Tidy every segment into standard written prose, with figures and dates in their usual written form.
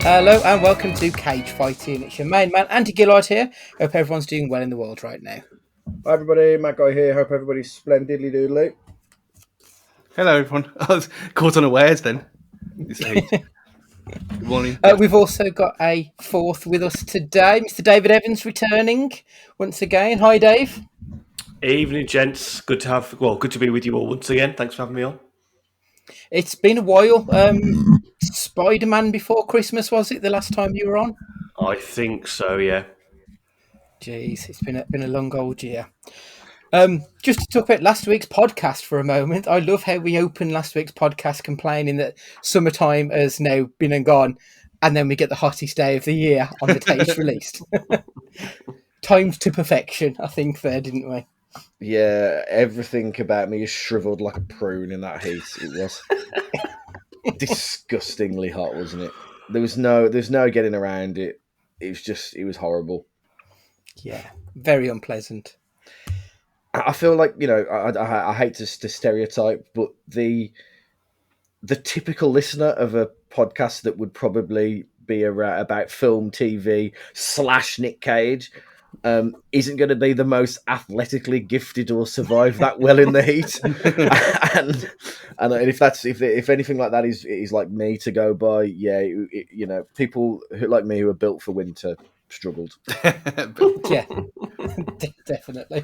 Hello and welcome to Cage Fighting. It's your main man, Andy Gillard here. Hope everyone's doing well in the world right now. Hi everybody, Matt Guy here. Hope everybody's splendidly doodly. Hello everyone. I was caught unawares then. This heat. Good morning. We've also got a fourth with us today, Mr. David Evans returning once again. Hi, Dave. Evening, gents. Good to be with you all once again. Thanks for having me on. It's been a while. Spider-Man before Christmas, was it the last time you were on? I think so, yeah. Jeez, it's been a long old year. Just to talk about last week's podcast for a moment. I love how we opened last week's podcast complaining that summertime has now been and gone, and then we get the hottest day of the year on the day it's released. Timed to perfection, I think, there, didn't we? Yeah, everything about me is shriveled like a prune in that heat. It was disgustingly hot, wasn't it? There's no getting around it. It was horrible. Yeah, very unpleasant. I feel like, I hate to stereotype, but the typical listener of a podcast that would probably be about film, TV / Nick Cage isn't going to be the most athletically gifted or survive that well in the heat. and if anything like that is like me to go by, yeah, people who like me who are built for winter struggled. Yeah, definitely.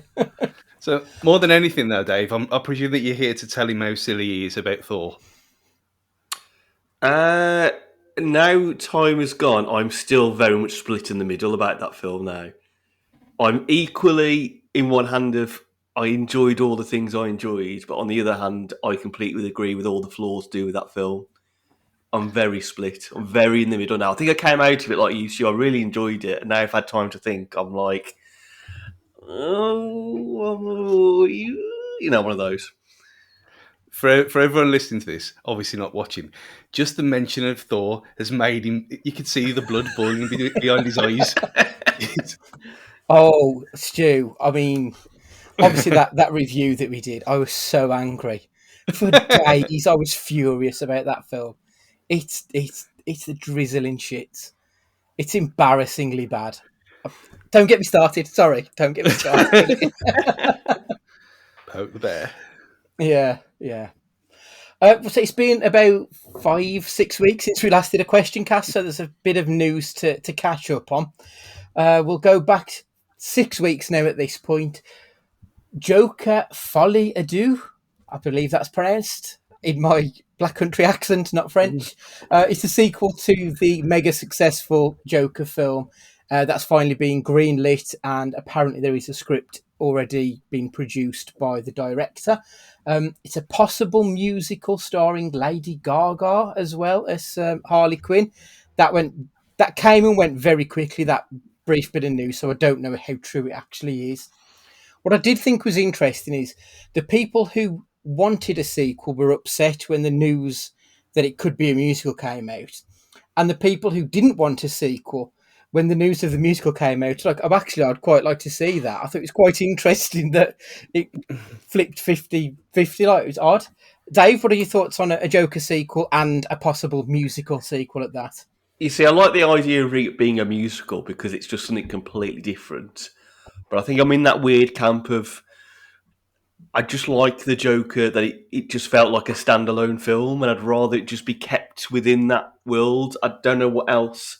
So more than anything though, Dave, I presume that you're here to tell him how silly he is about Thor. Now time has gone, I'm still very much split in the middle about that film now. I'm equally in one hand of I enjoyed all the things I enjoyed, but on the other hand, I completely agree with all the flaws to do with that film. I'm very split. I'm very in the middle now. I think I came out of it like you, Stu. I really enjoyed it, and now I've had time to think. I'm like, oh, one of those. For everyone listening to this, obviously not watching, just the mention of Thor has made him. You could see the blood boiling behind his eyes. Oh, Stu, I mean, obviously that review that we did, I was so angry. For days, I was furious about that film. It's the drizzling shit. It's embarrassingly bad. Don't get me started. Sorry, don't get me started. Poke the bear. Yeah. So it's been about 5-6 weeks since we last did a question cast, so there's a bit of news to catch up on. We'll go back 6 weeks now at this point. Joker Folie à Deux, I believe that's pronounced in my Black Country accent, not French. It's a sequel to the mega successful Joker film that's finally been greenlit, and apparently there is a script already being produced by the director. It's a possible musical starring Lady Gaga as well as Harley Quinn. That came and went very quickly, that brief bit of news, so I don't know how true it actually is. What I did think was interesting is the people who wanted a sequel were upset when the news that it could be a musical came out. And the people who didn't want a sequel, when the news of the musical came out, I'd quite like to see that. I thought it was quite interesting that it flipped 50-50, like it was odd. Dave, what are your thoughts on a Joker sequel and a possible musical sequel at that? You see, I like the idea of it being a musical because it's just something completely different. But I think I'm in that weird camp of I just like the Joker that it just felt like a standalone film, and I'd rather it just be kept within that world. I don't know what else.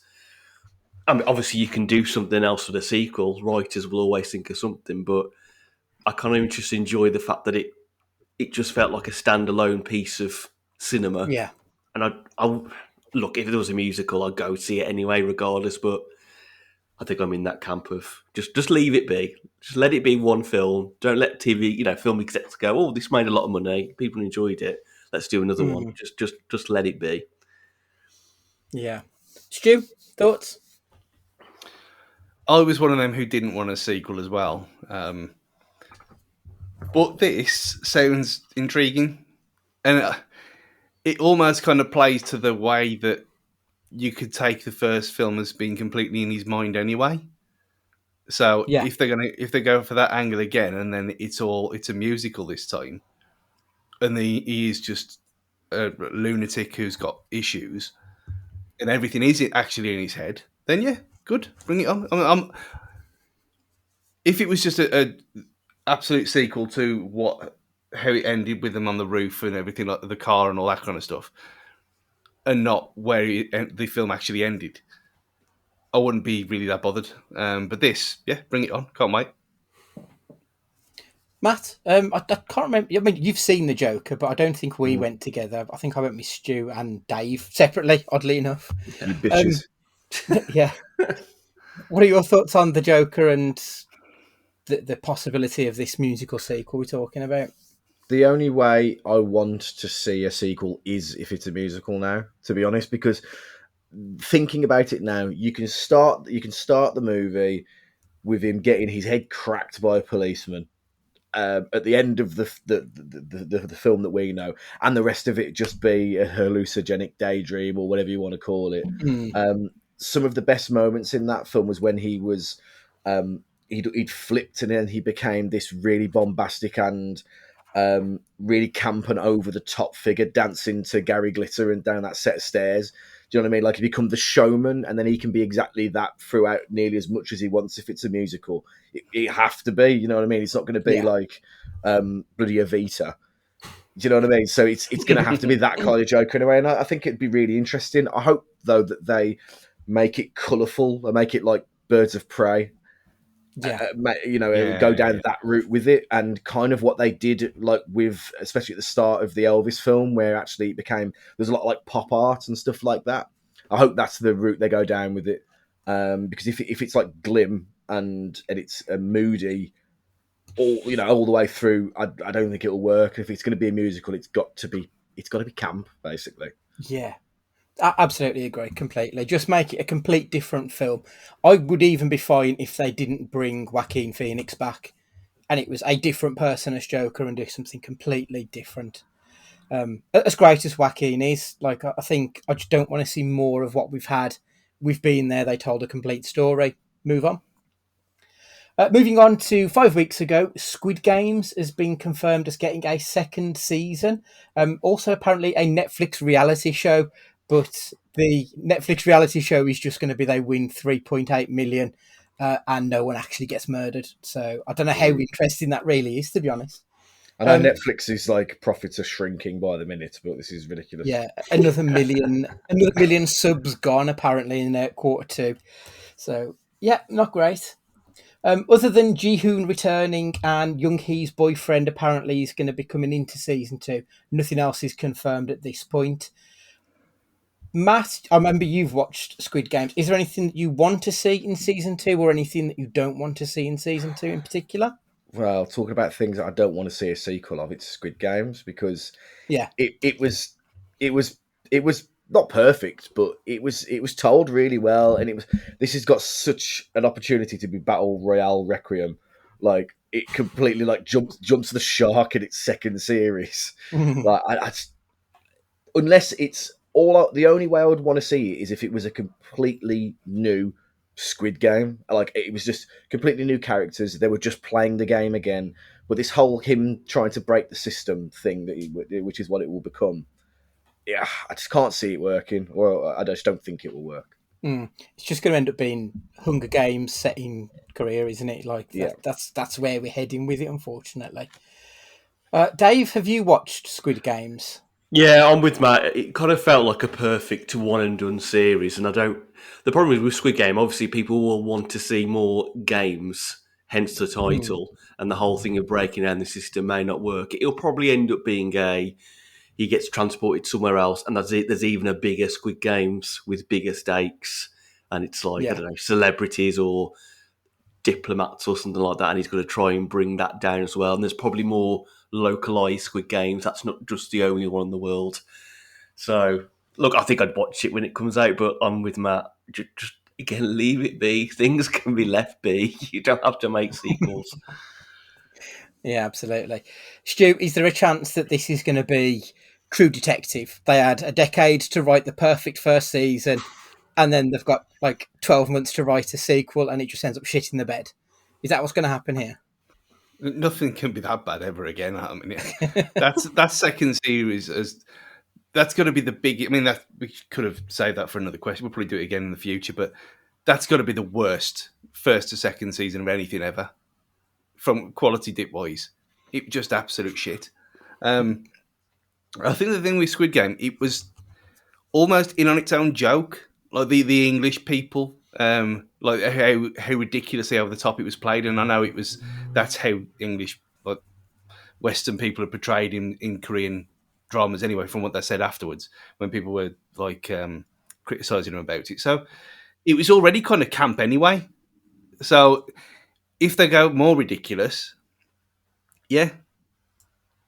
I mean, obviously you can do something else with a sequel. Writers will always think of something, but I kind of just enjoy the fact that it just felt like a standalone piece of cinema. Yeah. And I look, if there was a musical, I'd go see it anyway, regardless. But I think I'm in that camp of just leave it be. Just let it be one film. Don't let TV, film execs go, oh, this made a lot of money. People enjoyed it. Let's do another one. Just let it be. Yeah. Stu, thoughts? I was one of them who didn't want a sequel as well. But this sounds intriguing. And it almost kind of plays to the way that you could take the first film as being completely in his mind anyway. So Yeah. if they go for that angle again, and then it's a musical this time, and he is just a lunatic who's got issues, and everything is actually in his head, then yeah, good, bring it on. If it was just a absolute sequel to how it ended with them on the roof and everything, like the car and all that kind of stuff, and not where the film actually ended, I wouldn't be really that bothered. But this, yeah, bring it on. Can't wait. Matt, I can't remember. I mean, you've seen the Joker, but I don't think we went together. I think I went with Stu and Dave separately. Oddly enough, You bitches. yeah. What are your thoughts on the Joker and the possibility of this musical sequel we're talking about? The only way I want to see a sequel is if it's a musical now, to be honest, because thinking about it now, you can start the movie with him getting his head cracked by a policeman at the end of the film that we know, and the rest of it just be a hallucinogenic daydream or whatever you want to call it. Some of the best moments in that film was when he was he'd flipped and then he became this really bombastic and really camp and over the top figure dancing to Gary Glitter and down that set of stairs. Do you know what I mean? Like he become the showman, and then he can be exactly that throughout nearly as much as he wants if it's a musical. It have to be, you know what I mean? It's not going to be like bloody Evita. Do you know what I mean? So it's going to have to be that kind of Joker in a way, and I think it'd be really interesting. I hope though that they make it colourful and make it like Birds of Prey. Go down that route with it, and kind of what they did, like with especially at the start of the Elvis film, where actually it became there's a lot of like pop art and stuff like that. I hope that's the route they go down with it, because if it's like glim and it's moody, all the way through, I don't think it'll work. If it's going to be a musical, it's got to be camp, basically. Yeah. I absolutely agree completely. Just make it a complete different film. I would even be fine if they didn't bring Joaquin Phoenix back and it was a different person as Joker and do something completely different. As great as Joaquin is, like I think I just don't want to see more of what we've had. We've been there. They told a complete story. Move on. Moving on to 5 weeks ago, Squid Games has been confirmed as getting a second season. Also, apparently, a Netflix reality show, but the Netflix reality show is just going to be they win 3.8 million and no one actually gets murdered. So I don't know how interesting that really is, to be honest. I know Netflix's like profits are shrinking by the minute, but this is ridiculous. Yeah, another million subs gone apparently in quarter 2. So yeah, not great. Other than Ji-hoon returning and Young Hee's boyfriend apparently is going to be coming into season 2, nothing else is confirmed at this point. Matt, I remember you've watched Squid Games. Is there anything that you want to see in season 2 or anything that you don't want to see in season 2 in particular? Well, talking about things that I don't want to see a sequel of, it's Squid Games, because it was not perfect, but it was told really well, and this has got such an opportunity to be Battle Royale Requiem. Like it completely like jumps the shark in its second series. Like unless it's the only way I would want to see it is if it was a completely new Squid Game. Like it was just completely new characters. They were just playing the game again. But this whole him trying to break the system thing which is what it will become. Yeah, I just can't see it working, or I just don't think it will work. It's just going to end up being Hunger Games set in Korea, isn't it? Like that's where we're heading with it, unfortunately. Dave, have you watched Squid Games? Yeah, I'm with Matt. It kind of felt like a perfect one and done series, and I don't. The problem is with Squid Game, obviously, people will want to see more games, hence the title, and the whole thing of breaking down the system may not work. It'll probably end up being he gets transported somewhere else, and there's even a bigger Squid Games with bigger stakes, and it's like I don't know, celebrities or diplomats or something like that, and he's going to try and bring that down as well. And there's probably more localized Squid Games. That's not just the only one in the world. So, look, I think I'd watch it when it comes out, but I'm with Matt. Just again, leave it be. Things can be left be. You don't have to make sequels. Yeah, absolutely. Stu, is there a chance that this is going to be True Detective? They had a decade to write the perfect first season, and then they've got like 12 months to write a sequel, and it just ends up shit in the bed. Is that what's going to happen here? Nothing can be that bad ever again. I mean, that second series that's got to be the big. I mean, that we could have saved that for another question. We'll probably do it again in the future, but that's got to be the worst first to second season of anything ever, from quality dip wise. It just absolute shit. I think the thing with Squid Game, it was almost in on its own joke, like the English people, like how ridiculously over the top it was played, and I know that's how English, like Western people are portrayed in Korean dramas anyway, from what they said afterwards when people were like criticizing them about it. So it was already kind of camp anyway. So if they go more ridiculous, yeah,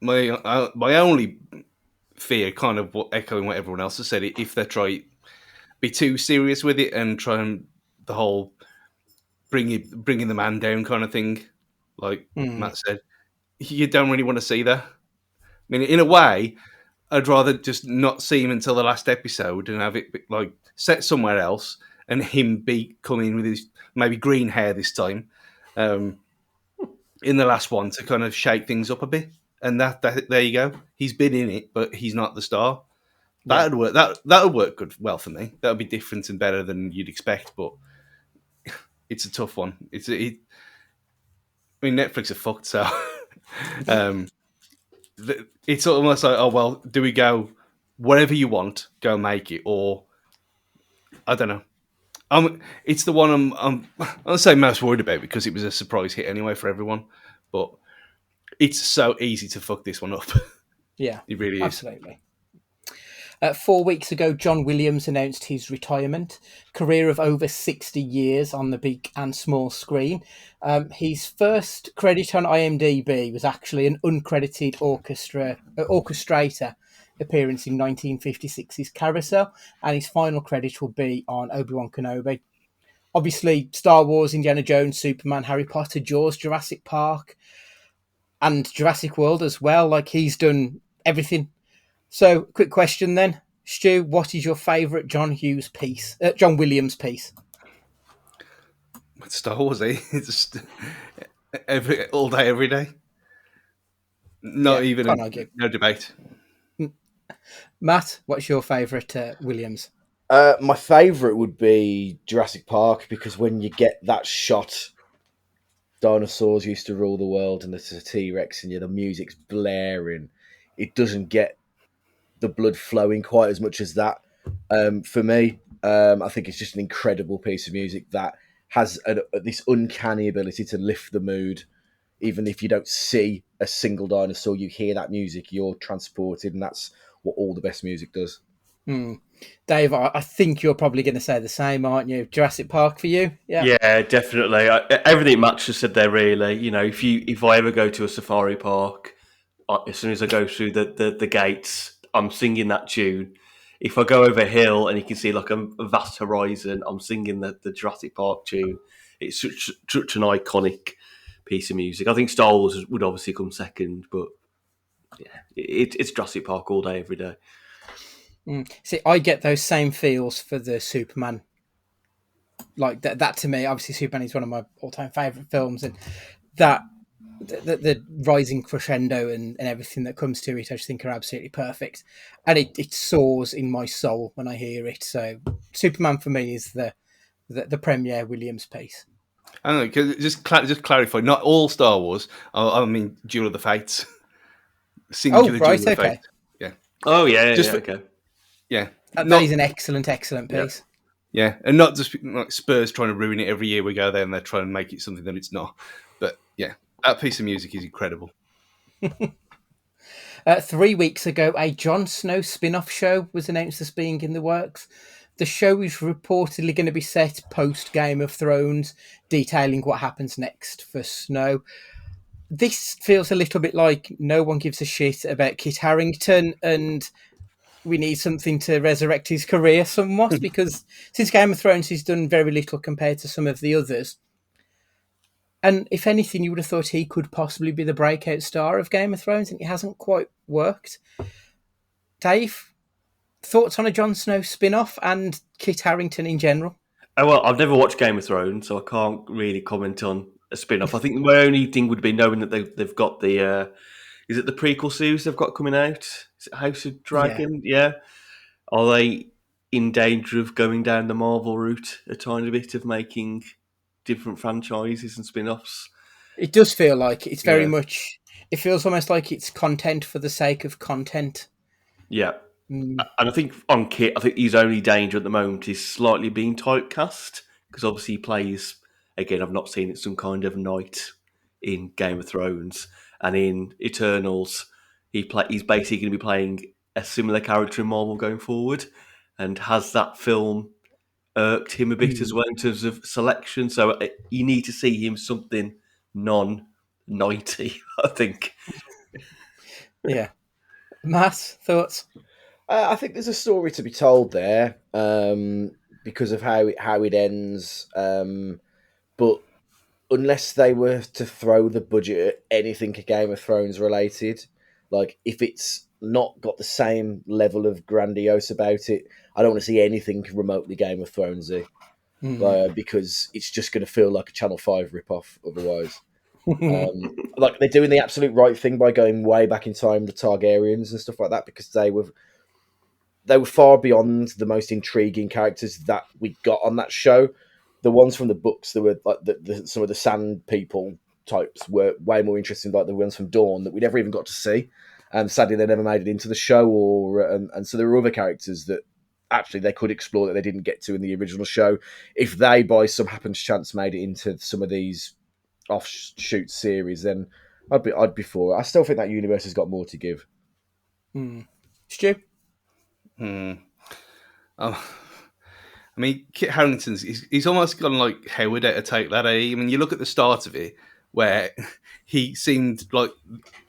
my only fear, kind of echoing what everyone else has said, if they try be too serious with it and try and the whole bringing the man down kind of thing, like Matt said, you don't really want to see that. I mean, in a way, I'd rather just not see him until the last episode and have it like set somewhere else, and him come in with his maybe green hair this time in the last one to kind of shake things up a bit. And that there you go. He's been in it, but he's not the star. That'd work. That'll work well for me. That'll be different and better than you'd expect, but it's a tough one. I mean, Netflix are fucked, so it's almost like, oh well, do we go whatever you want, go make it, or I don't know. It's the one I'll say most worried about because it was a surprise hit anyway for everyone, but it's so easy to fuck this one up. Yeah, it really is. Absolutely. 4 weeks ago, John Williams announced his retirement, career of over 60 years on the big and small screen. His first credit on IMDb was actually an uncredited orchestrator appearance in 1956's Carousel, and his final credit will be on Obi-Wan Kenobi. Obviously, Star Wars, Indiana Jones, Superman, Harry Potter, Jaws, Jurassic Park, and Jurassic World as well. Like, he's done everything. So, quick question then, Stu. What is your favourite John Williams piece? Star Wars, eh? It's just all day, every day. No debate. Matt, what's your favourite Williams? My favourite would be Jurassic Park, because when you get that shot, dinosaurs used to rule the world and there's a T-Rex and the music's blaring, it doesn't get the blood flowing quite as much as that. For me, I think it's just an incredible piece of music that has this uncanny ability to lift the mood. Even if you don't see a single dinosaur, you hear that music, you're transported, and that's what all the best music does. Dave, I think you're probably going to say the same, aren't you? Jurassic Park for you? Yeah, definitely. Everything Matt just said there, really. You know, if I ever go to a safari park, as soon as I go through the gates, I'm singing that tune. If I go over a hill and you can see like a vast horizon, I'm singing the Jurassic Park tune. It's such an iconic piece of music. I think Star Wars would obviously come second, but yeah, it's Jurassic Park all day, every day. See, I get those same feels for the Superman. Like that to me, obviously Superman is one of my all-time favourite films, and that the rising crescendo and everything that comes to it, I just think are absolutely perfect, and it soars in my soul when I hear it. So Superman for me is the premier Williams piece. I don't know, just clarify, not all Star Wars. I mean, Duel of the Fates. Singular right, Duel of the okay. Fates. Yeah. Oh yeah, okay. Yeah. That is an excellent piece. Yeah, and not just like Spurs trying to ruin it every year we go there and they're trying to make it something that it's not. But yeah, that piece of music is incredible. 3 weeks ago, a Jon Snow spin-off show was announced as being in the works. The show is reportedly going to be set post Game of Thrones, detailing what happens next for Snow. This feels a little bit like no one gives a shit about Kit Harington, and we need something to resurrect his career somewhat, because since Game of Thrones he's done very little compared to some of the others. And if anything, you would have thought he could possibly be the breakout star of Game of Thrones, and it hasn't quite worked. Dave, thoughts on a Jon Snow spin-off and Kit Harington in general? Oh, well, I've never watched Game of Thrones, so I can't really comment on a spin-off. I think my only thing would be knowing that they've got the... is it the prequel series they've got coming out? Is Is it House of Dragon? Yeah. Are they in danger of going down the Marvel route a tiny bit of making different franchises and spin-offs? It does feel like it's very Yeah. much. It feels almost like it's content for the sake of content. Yeah. Mm. And I think on Kit, I think his only danger at the moment is slightly being typecast because obviously he plays. Again, I've not seen it. Some kind of knight in Game of Thrones, and in Eternals, he's basically going to be playing a similar character in Marvel going forward. And has that film irked him a bit as well in terms of selection? So you need to see him something non-knighty, I think. Yeah. Matt, thoughts? I think there's a story to be told there because of how it ends. But unless they were to throw the budget at anything Game of Thrones related, like if it's not got the same level of grandiose about it, I don't want to see anything remotely Game of Thronesy. Because it's just going to feel like a Channel 5 ripoff otherwise. Like they're doing the absolute right thing by going way back in time, the Targaryens and stuff like that, because they were far beyond the most intriguing characters that we got on that show. The ones from the books that were like some of the Sand People types were way more interesting, like the ones from Dawn that we never even got to see. And sadly, they never made it into the show, and so there were other characters that actually they could explore that they didn't get to in the original show. If they, by some happens chance, made it into some of these offshoot series, then I'd be for it. I still think that universe has got more to give. Stu? I mean, Kit Harington's he's almost gone like Howard out to take that. I mean, you look at the start of it where he seemed like,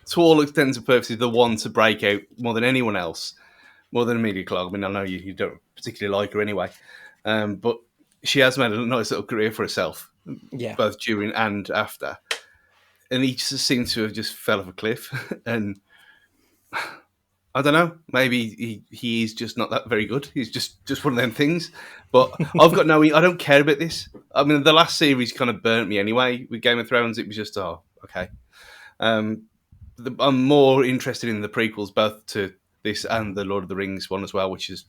to all intents and purposes, the one to break out more than anyone else, more than Amelia Clark. I mean, I know you don't particularly like her anyway, but she has made a nice little career for herself, both during and after. And he just seemed to have just fell off a cliff. And I don't know, maybe he is just not that very good. He's just one of them things. But I don't care about this. I mean, the last series kind of burnt me anyway. With Game of Thrones, it was just, okay. I'm more interested in the prequels, both to this and the Lord of the Rings one as well, which is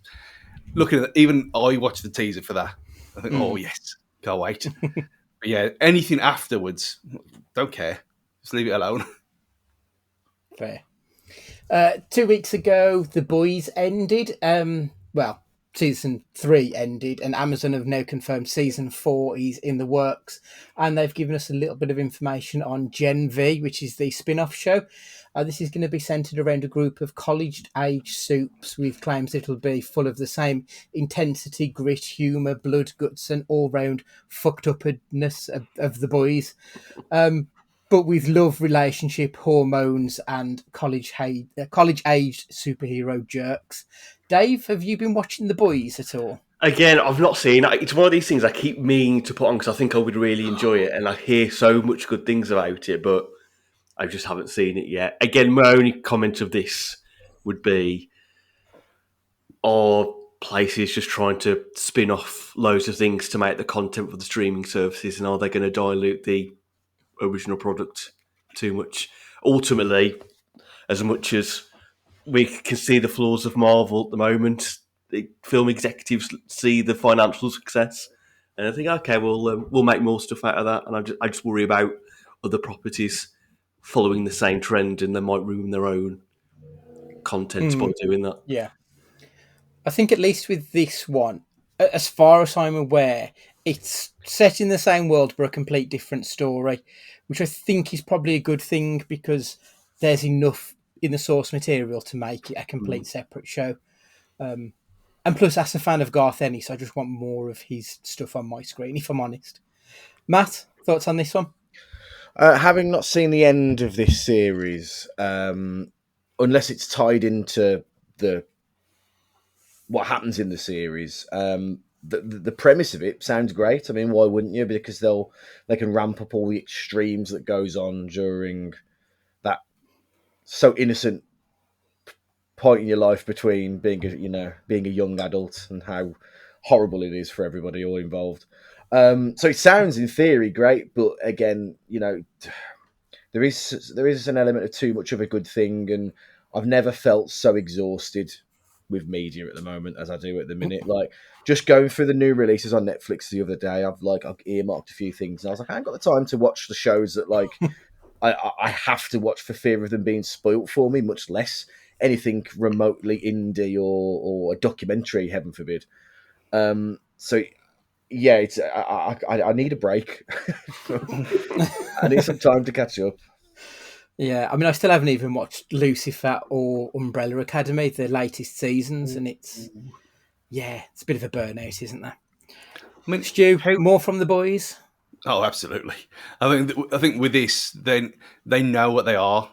looking at, even I watched the teaser for that. I think, oh yes, can't wait. But yeah, anything afterwards, don't care. Just leave it alone. Fair. 2 weeks ago, The Boys ended. Season 3 ended, and Amazon have now confirmed season 4 is in the works. And they've given us a little bit of information on Gen V, which is the spin-off show. This is going to be centered around a group of college-age soups with claims it'll be full of the same intensity, grit, humour, blood, guts, and all-round fucked-upness of the boys. But with love, relationship, hormones, and college-aged superhero jerks. Dave, have you been watching The Boys at all? Again, I've not seen it. It's one of these things I keep meaning to put on because I think I would really enjoy it, and I hear so much good things about it, but I just haven't seen it yet. Again, my only comment of this would be, are places just trying to spin off loads of things to make the content for the streaming services, and are they going to dilute the original product too much? Ultimately, as much as we can see the flaws of Marvel at the moment, the film executives see the financial success, and I think, okay, we'll make more stuff out of that. And I just worry about other properties following the same trend, and they might ruin their own content by doing that. Yeah. I think at least with this one, as far as I'm aware, it's set in the same world but a complete different story, which I think is probably a good thing because there's enough in the source material to make it a complete separate show. And plus, as a fan of Garth Ennis, I just want more of his stuff on my screen, if I'm honest. Matt, thoughts on this one? Having not seen the end of this series, unless it's tied into what happens in the series, the premise of it sounds great. I mean, why wouldn't you? Because they can ramp up all the extremes that goes on during that so innocent point in your life between being a young adult and how horrible it is for everybody all involved. So it sounds in theory great, but again, there is an element of too much of a good thing, and I've never felt so exhausted with media at the moment as I do at the minute. Like, just going through the new releases on Netflix the other day, I've earmarked a few things, and I was like, I ain't got the time to watch the shows that I have to watch for fear of them being spoilt for me, much less anything remotely indie or a documentary, heaven forbid. So yeah, it's I need a break. I need some time to catch up. Yeah, I mean, I still haven't even watched Lucifer or Umbrella Academy, the latest seasons, and it's a bit of a burnout, isn't there? I mean, Stu, more from the boys? Oh, absolutely. I think with this, then they know what they are,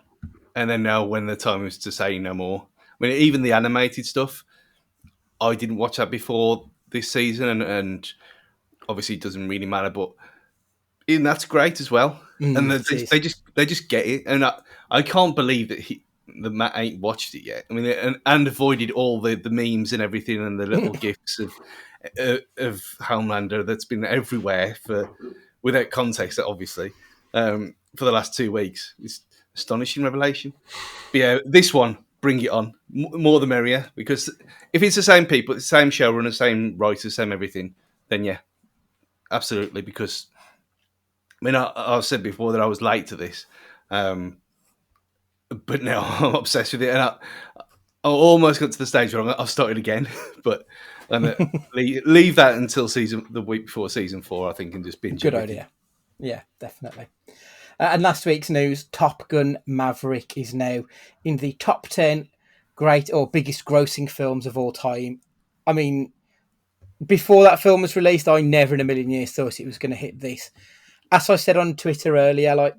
and they know when the time is to say no more. I mean, even the animated stuff, I didn't watch that before this season, and obviously it doesn't really matter. But even that's great as well, and they just get it. And I can't believe that Matt ain't watched it yet. I mean, and avoided all the memes and everything, and the little gifs of Homelander that's been everywhere without context, obviously, for the last 2 weeks. It's astonishing revelation. But yeah, this one, bring it on. More the merrier, because if it's the same people, the same showrunner, same writers, same everything, then yeah, absolutely. Because I mean, I've said before that I was late to this, but now I'm obsessed with it, and I almost got to the stage where I've started again, but leave that until the week before season 4, I think, and just binge. Good idea. Yeah, definitely. And last week's news: Top Gun: Maverick is now in the top 10 great or biggest grossing films of all time. I mean, before that film was released, I never in a million years thought it was going to hit this. As I said on Twitter earlier, like,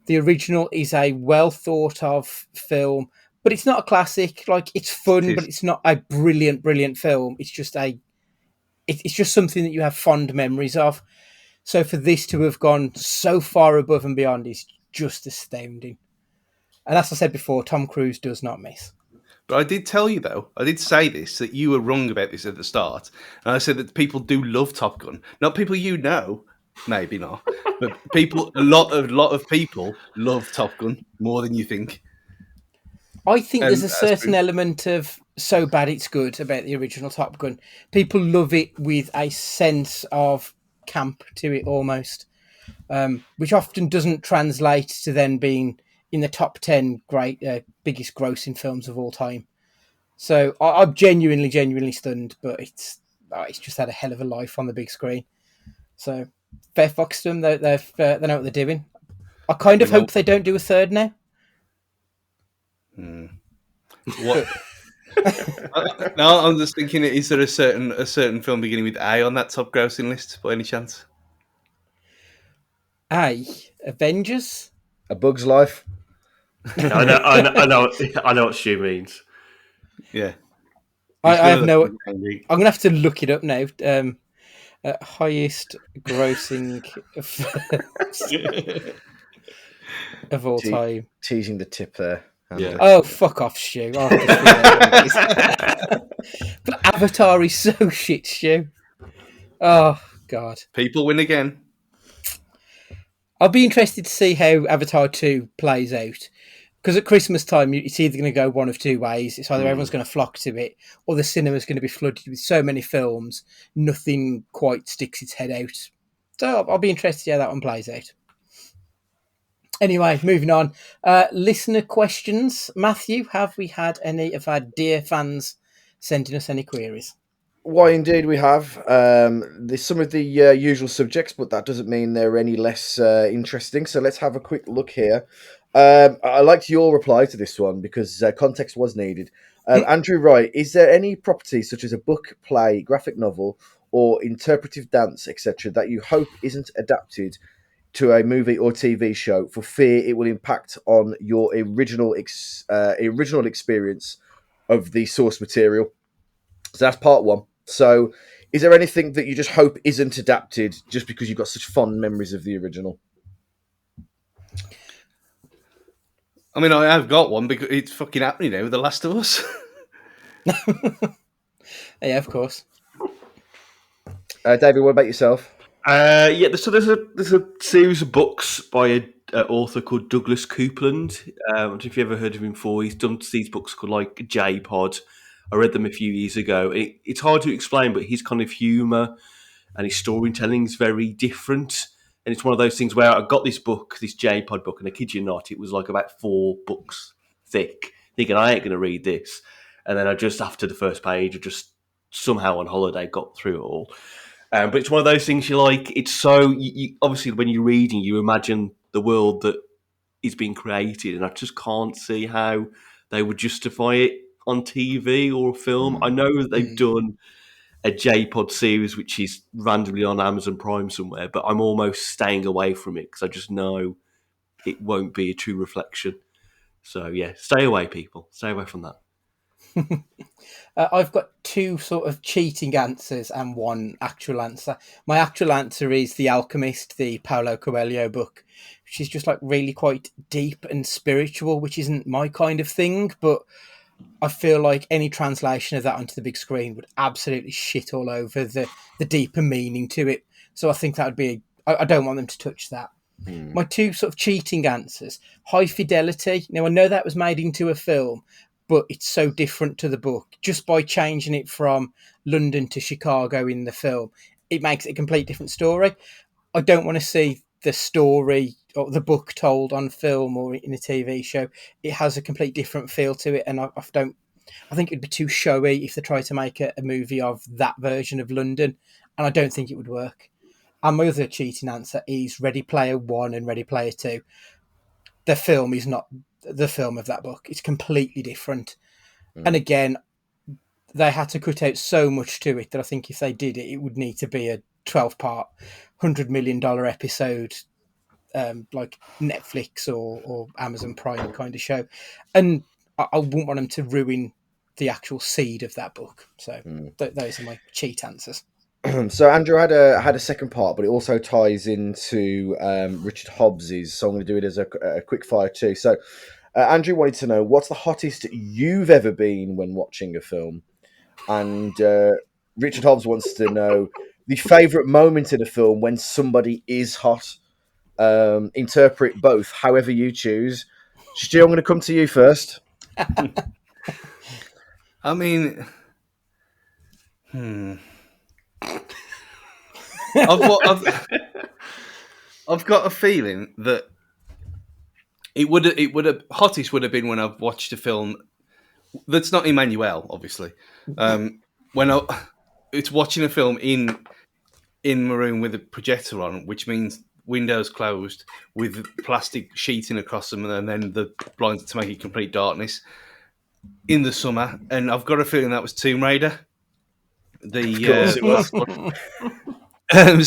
the original is a well thought of film, but it's not a classic. Like, it's fun, but it's not a brilliant film. It's just it's just something that you have fond memories of. So for this to have gone so far above and beyond is just astounding. And as I said before, Tom Cruise does not miss. But I did tell you, though, I did say this, that you were wrong about this at the start. And I said that people do love Top Gun. Not people you know, maybe not, but a lot of people love Top Gun more than you think. I think there's a certain element of so bad it's good about the original Top Gun. People love it with a sense of camp to it almost, which often doesn't translate to then being in the top 10 great biggest grossing films of all time. So I'm genuinely stunned, but it's just had a hell of a life on the big screen. So fair fucks to them. They know what they're doing. I kind of hope they don't do a third now. What? No, I'm just thinking: is there a certain film beginning with A on that top grossing list by any chance? A Avengers, A Bug's Life. I know what Stu means. Yeah, I have no. I'm gonna have to look it up now. Highest grossing of all time. Teasing the tip there. Yeah. Oh, fuck off, Stu. But Avatar is so shit, Stu. Oh, God. People win again. I'll be interested to see how Avatar 2 plays out. Because at Christmas time, it's either going to go one of two ways. It's either everyone's going to flock to it, or the cinema's going to be flooded with so many films, nothing quite sticks its head out. So I'll be interested to see how that one plays out. Anyway, moving on. Listener questions. Matthew, have we had any of our dear fans sending us any queries? Why, indeed, we have. There's some of the usual subjects, but that doesn't mean they're any less interesting. So let's have a quick look here. I liked your reply to this one because context was needed. Andrew Wright, is there any property such as a book, play, graphic novel, or interpretive dance, etc., that you hope isn't adapted to a movie or TV show for fear it will impact on your original experience of the source material? So that's part one. So is there anything that you just hope isn't adapted just because you've got such fond memories of the original? I mean, I have got one because it's fucking happening now with The Last of Us. Yeah, of course. David, what about yourself? So there's a series of books by author called Douglas Coupland. I don't know if you've ever heard of him before. He's done these books called like J-Pod. I read them a few years ago. It's hard to explain, but his kind of humour and his storytelling is very different. And it's one of those things where I got this book, this J-Pod book, and I kid you not, it was like about 4 books thick, thinking I ain't going to read this. And then I just, after the first page, I just somehow on holiday got through it all. But it's one of those things you like. It's so, obviously, when you're reading, you imagine the world that is being created, and I just can't see how they would justify it on TV or film. I know that they've done a J-Pod series, which is randomly on Amazon Prime somewhere, but I'm almost staying away from it because I just know it won't be a true reflection. So, yeah, stay away, people. Stay away from that. I've got 2 sort of cheating answers and 1 actual answer. My actual answer is The Alchemist, the Paulo Coelho book, which is just like really quite deep and spiritual, which isn't my kind of thing, but I feel like any translation of that onto the big screen would absolutely shit all over the deeper meaning to it. So I think that would be... I don't want them to touch that. My 2 sort of cheating answers. High Fidelity. Now, I know that was made into a film, but it's so different to the book. Just by changing it from London to Chicago in the film, it makes it a complete different story. I don't want to see the story or the book told on film or in a TV show. It has a complete different feel to it, and I think it'd be too showy if they try to make a movie of that version of London, and I don't think it would work. And my other cheating answer is Ready Player One and Ready Player Two. The film is not the film of that book. It's completely different. And again, they had to cut out so much to it that I think if they did it, it would need to be a 12-part, $100 million episode, like Netflix or Amazon Prime kind of show. And I wouldn't want them to ruin the actual seed of that book. So those are my cheat answers. So Andrew had a second part, but it also ties into Richard Hobbs's. So I'm going to do it as a quick fire too. So Andrew wanted to know, what's the hottest you've ever been when watching a film? And Richard Hobbs wants to know the favourite moment in a film when somebody is hot. Interpret both however you choose. Stu, I'm going to come to you first. I mean, I've got a feeling that it would have hottest would have been when I've watched a film that's not Emmanuel, obviously. When it's watching a film in my room with a projector on, which means windows closed with plastic sheeting across them, and then the blinds to make it complete darkness in the summer. And I've got a feeling that was Tomb Raider. Of course it was.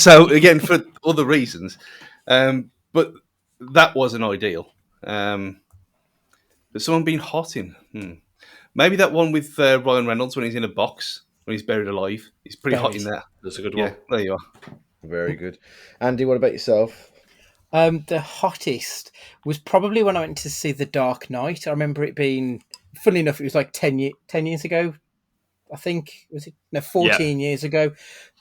So again, for other reasons, but that wasn't ideal. But someone being hot in, maybe that one with Ryan Reynolds when he's in a box when he's buried alive. He's pretty hot in there. That's a good one. Yeah, there you are. Very good. Andy, what about yourself? The hottest was probably when I went to see The Dark Knight. I remember it being, funnily enough, it was like 10 years ago. I think, 14 years ago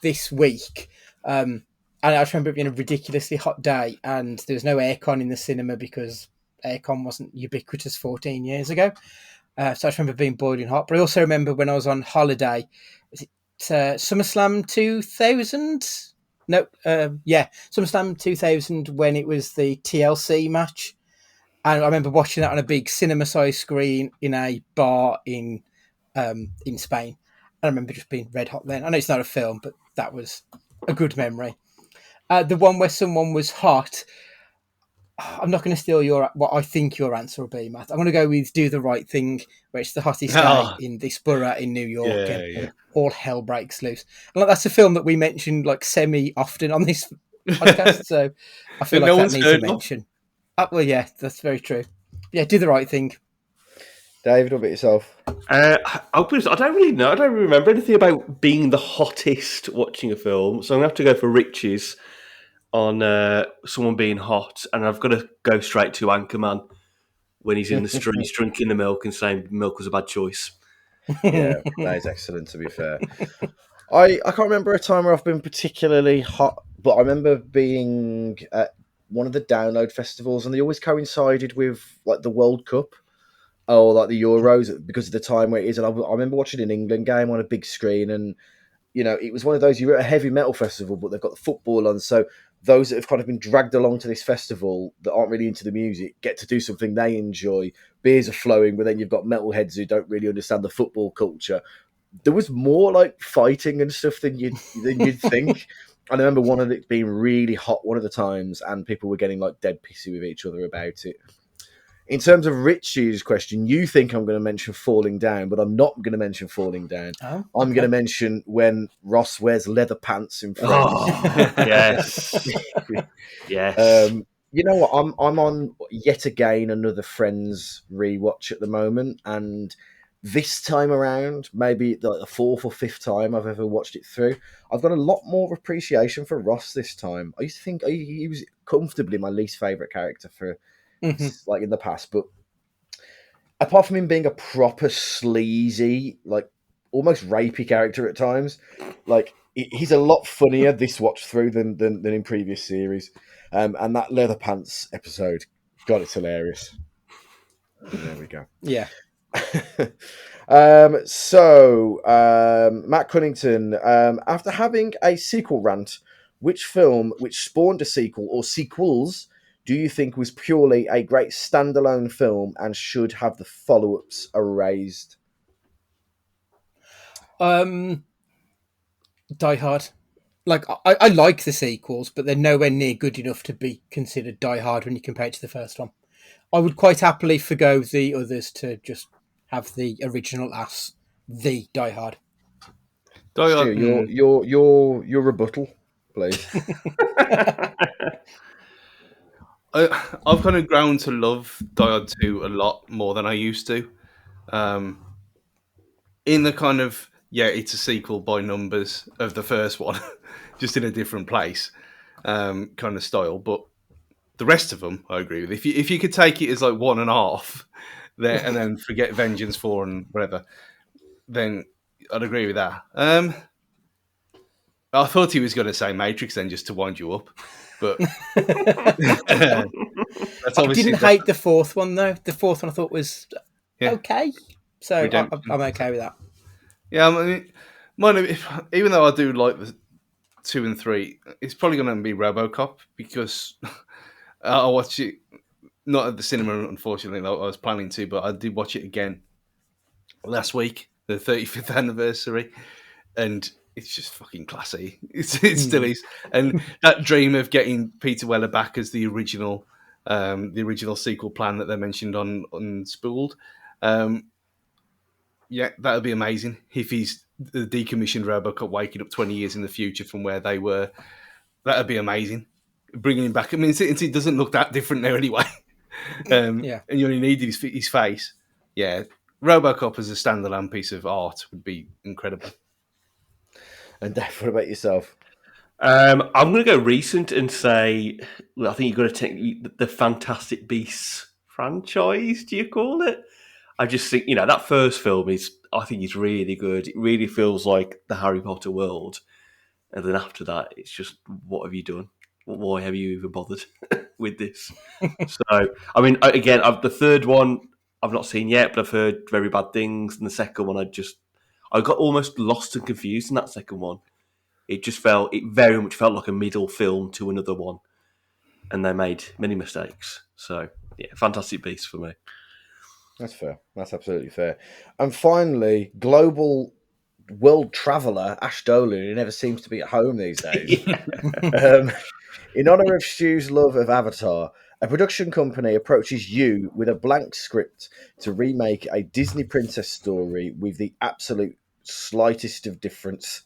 this week. And I just remember it being a ridiculously hot day, and there was no aircon in the cinema because aircon wasn't ubiquitous 14 years ago. So I just remember being boiling hot. But I also remember when I was on holiday, was it SummerSlam 2000? No, SummerSlam 2000 when it was the TLC match. And I remember watching that on a big cinema-sized screen in a bar in Spain. I remember just being red hot then. I know it's not a film, but that was a good memory. The one where someone was hot, I'm not going to steal what I think your answer will be, Matt. I'm going to go with Do the Right Thing, where it's the hottest day in this borough in New York, and all hell breaks loose. And like, that's a film that we mentioned like semi-often on this podcast, so I feel like that needs a mention. Well, yeah, that's very true. Yeah, Do the Right Thing. David, what about yourself? I don't really know. I don't remember anything about being the hottest watching a film. So I'm going to have to go for Rich's on someone being hot. And I've got to go straight to Anchorman when he's in the streets drinking the milk and saying milk was a bad choice. Yeah, that is excellent, to be fair. I can't remember a time where I've been particularly hot, but I remember being one of the download festivals, and they always coincided with like the World Cup or like the Euros because of the time where it is. And I remember watching an England game on a big screen, and it was one of those, you're at a heavy metal festival, but they've got the football on. So those that have kind of been dragged along to this festival that aren't really into the music get to do something they enjoy. Beers are flowing, but then you've got metalheads who don't really understand the football culture. There was more like fighting and stuff than you'd think. I remember one of it being really hot one of the times, and people were getting like dead pissy with each other about it. In terms of Richie's question, you think I'm going to mention Falling Down, but I'm not going to mention Falling Down. Oh, okay. I'm going to mention when Ross wears leather pants in Friends. Oh, yes. Yes. You know what? I'm on yet again another Friends rewatch at the moment, and this time around, maybe the fourth or fifth time I've ever watched it through, I've got a lot more appreciation for Ross this time. I used to think he was comfortably my least favourite character for like in the past, but apart from him being a proper sleazy, like almost rapey character at times, like he's a lot funnier this watch through than in previous series. And that leather pants episode, God, it's hilarious. There we go. Yeah. So Matt Cunnington, after having a sequel rant, which film which spawned a sequel or sequels do you think was purely a great standalone film and should have the follow-ups erased? Die Hard. Like, I like the sequels, but they're nowhere near good enough to be considered Die Hard when you compare it to the first one. I would quite happily forgo the others to just have the original as the Die Hard. Stu, your rebuttal, please. I've kind of grown to love Die Hard 2 a lot more than I used to. In the kind of, it's a sequel by numbers of the first one, just in a different place kind of style. But the rest of them, I agree with. If you could take it as like 1.5, and then forget Vengeance 4 and whatever, then I'd agree with that. I thought he was going to say Matrix then, just to wind you up. But I didn't hate the fourth one though. The fourth one I thought was okay, so I'm okay with that. Yeah, I mean, even though I do like the 2 and 3, it's probably going to be RoboCop because I watched it not at the cinema, unfortunately. Though I was planning to, but I did watch it again last week, the 35th anniversary, and it's just fucking classy. It still is. And that dream of getting Peter Weller back as the original sequel plan that they mentioned on Spooled, that would be amazing if he's the decommissioned RoboCop waking up 20 years in the future from where they were. That would be amazing. Bringing him back. I mean, it doesn't look that different now anyway. And you only needed his face. Yeah, RoboCop as a standalone piece of art would be incredible. And Dave, what about yourself? I'm going to go recent and say, I think you've got to take the Fantastic Beasts franchise, do you call it? I just think, that first film is really good. It really feels like the Harry Potter world. And then after that, it's just, what have you done? Why have you even bothered with this? So, I mean, again, the third one I've not seen yet, but I've heard very bad things. And the second one, I got almost lost and confused in that second one. It very much felt like a middle film to another one. And they made many mistakes. So, Fantastic Beasts for me. That's fair. That's absolutely fair. And finally, global world traveller Ash Dolan, who never seems to be at home these days. In honour of Stu's love of Avatar, a production company approaches you with a blank script to remake a Disney princess story with the absolute slightest of difference.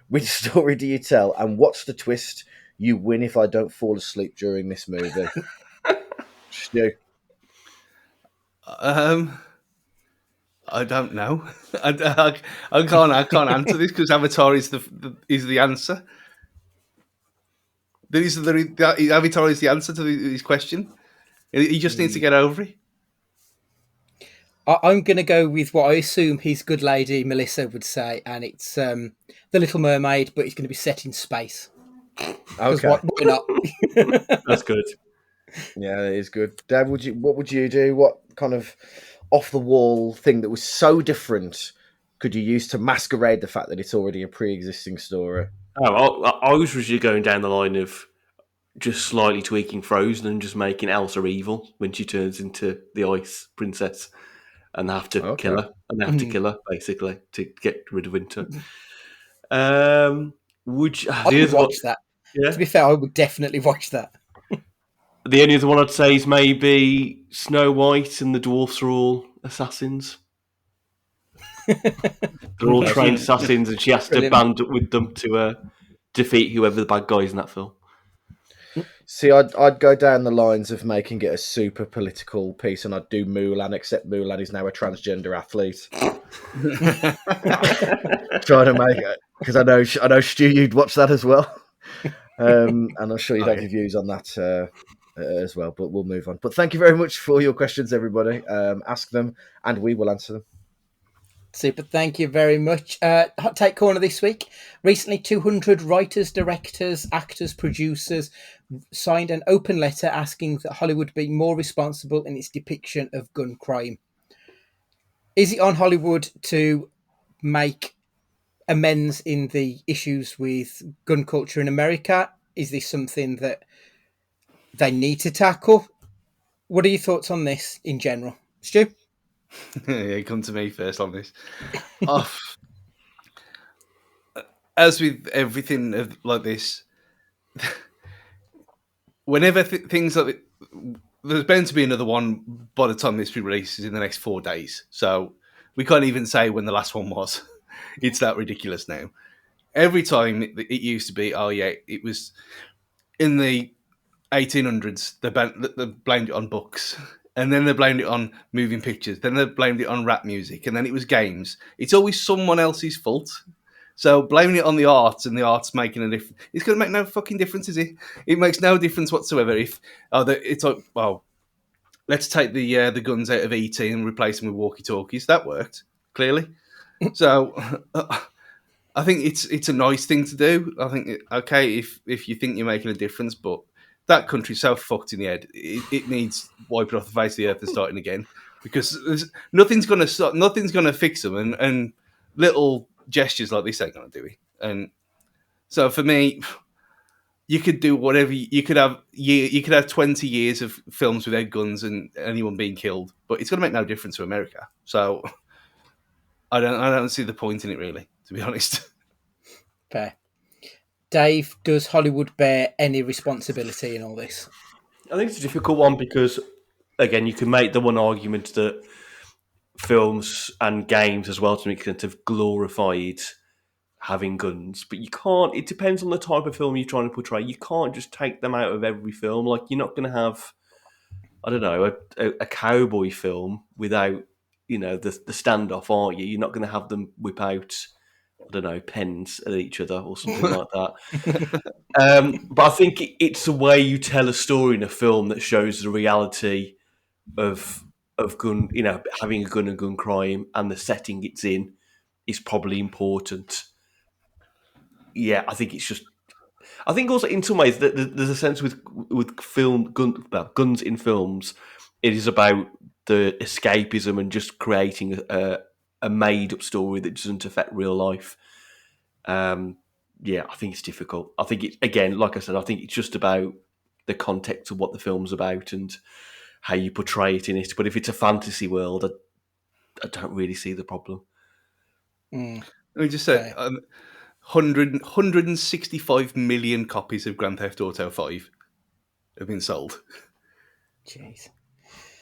Which story do you tell, and what's the twist? You win if I don't fall asleep during this movie. Stu? I don't know. I can't answer this because Avatar is the answer. Avatar is the answer to his question. He just needs to get over it. I'm going to go with what I assume his good lady Melissa would say, and it's The Little Mermaid, but it's going to be set in space. Okay. Why not? That's good. Yeah, it is good. Dad, what would you do? What kind of off the wall thing that was so different could you use to masquerade the fact that it's already a pre-existing story? Oh, I was originally going down the line of just slightly tweaking Frozen and just making Elsa evil when she turns into the Ice Princess, and they have to kill Okay. her, and they have to kill her basically to get rid of Winter. Would you, I the would other one? watch that. Yeah. To be fair, I would definitely watch that. The only other one I'd say is maybe Snow White and the dwarfs are all assassins. They're all trained assassins, and she has to Brilliant. band up with them to defeat whoever the bad guy is in that film. See, I'd go down the lines of making it a super political piece, and I'd do Mulan, except Mulan is now a transgender athlete. Trying to make it because I know Stu, you'd watch that as well, and I'm sure you'd have your views on that as well. But we'll move on. But thank you very much for your questions, everybody. Ask them, and we will answer them. Super, thank you very much. Hot Take Corner this week. Recently, 200 writers, directors, actors, producers signed an open letter asking that Hollywood be more responsible in its depiction of gun crime. Is it on Hollywood to make amends in the issues with gun culture in America? Is this something that they need to tackle? What are your thoughts on this in general? Stu? Yeah, come to me first on this. As with everything like this, whenever things like there's bound to be another one by the time this releases in the next 4 days. So we can't even say when the last one was. It's that ridiculous now. Every time it used to be, oh yeah, it was in the 1800s. They blamed it on books, and then they blamed it on moving pictures. Then they blamed it on rap music, and then it was games. It's always someone else's fault. So blaming it on the arts and the arts making a difference, it's going to make no fucking difference, is it? It makes no difference whatsoever. If it's like, well, let's take the guns out of ET and replace them with walkie-talkies. That worked clearly. So I think it's a nice thing to do. I think okay if you think you're making a difference, but that country's so fucked in the head. It needs wiping off the face of the earth and starting again because nothing's gonna fix them, and little gestures like this ain't gonna do it. And so for me, you could do whatever you could have. You could have 20 years of films without guns and anyone being killed, but it's gonna make no difference to America. So I don't see the point in it really, to be honest. Fair. Dave, does Hollywood bear any responsibility in all this? I think it's a difficult one because, again, you can make the one argument that films and games as well to an extent have glorified having guns, but you can't. It depends on the type of film you're trying to portray. You can't just take them out of every film. Like, you're not going to have, I don't know, a cowboy film without, the standoff, are you? You're not going to have them whip out, I don't know, pens at each other or something like that. But I think it's the way you tell a story in a film that shows the reality of gun, having a gun and gun crime, and the setting it's in is probably important. Yeah, I think it's just. I think also in some ways that there's a sense with guns in films, it is about the escapism and just creating a made up story that doesn't affect real life. Yeah, I think it's difficult. I think again, like I said, I think it's just about the context of what the film's about and how you portray it in it. But if it's a fantasy world, I don't really see the problem. Let me just say, 165 million copies of Grand Theft Auto 5 have been sold. Jeez.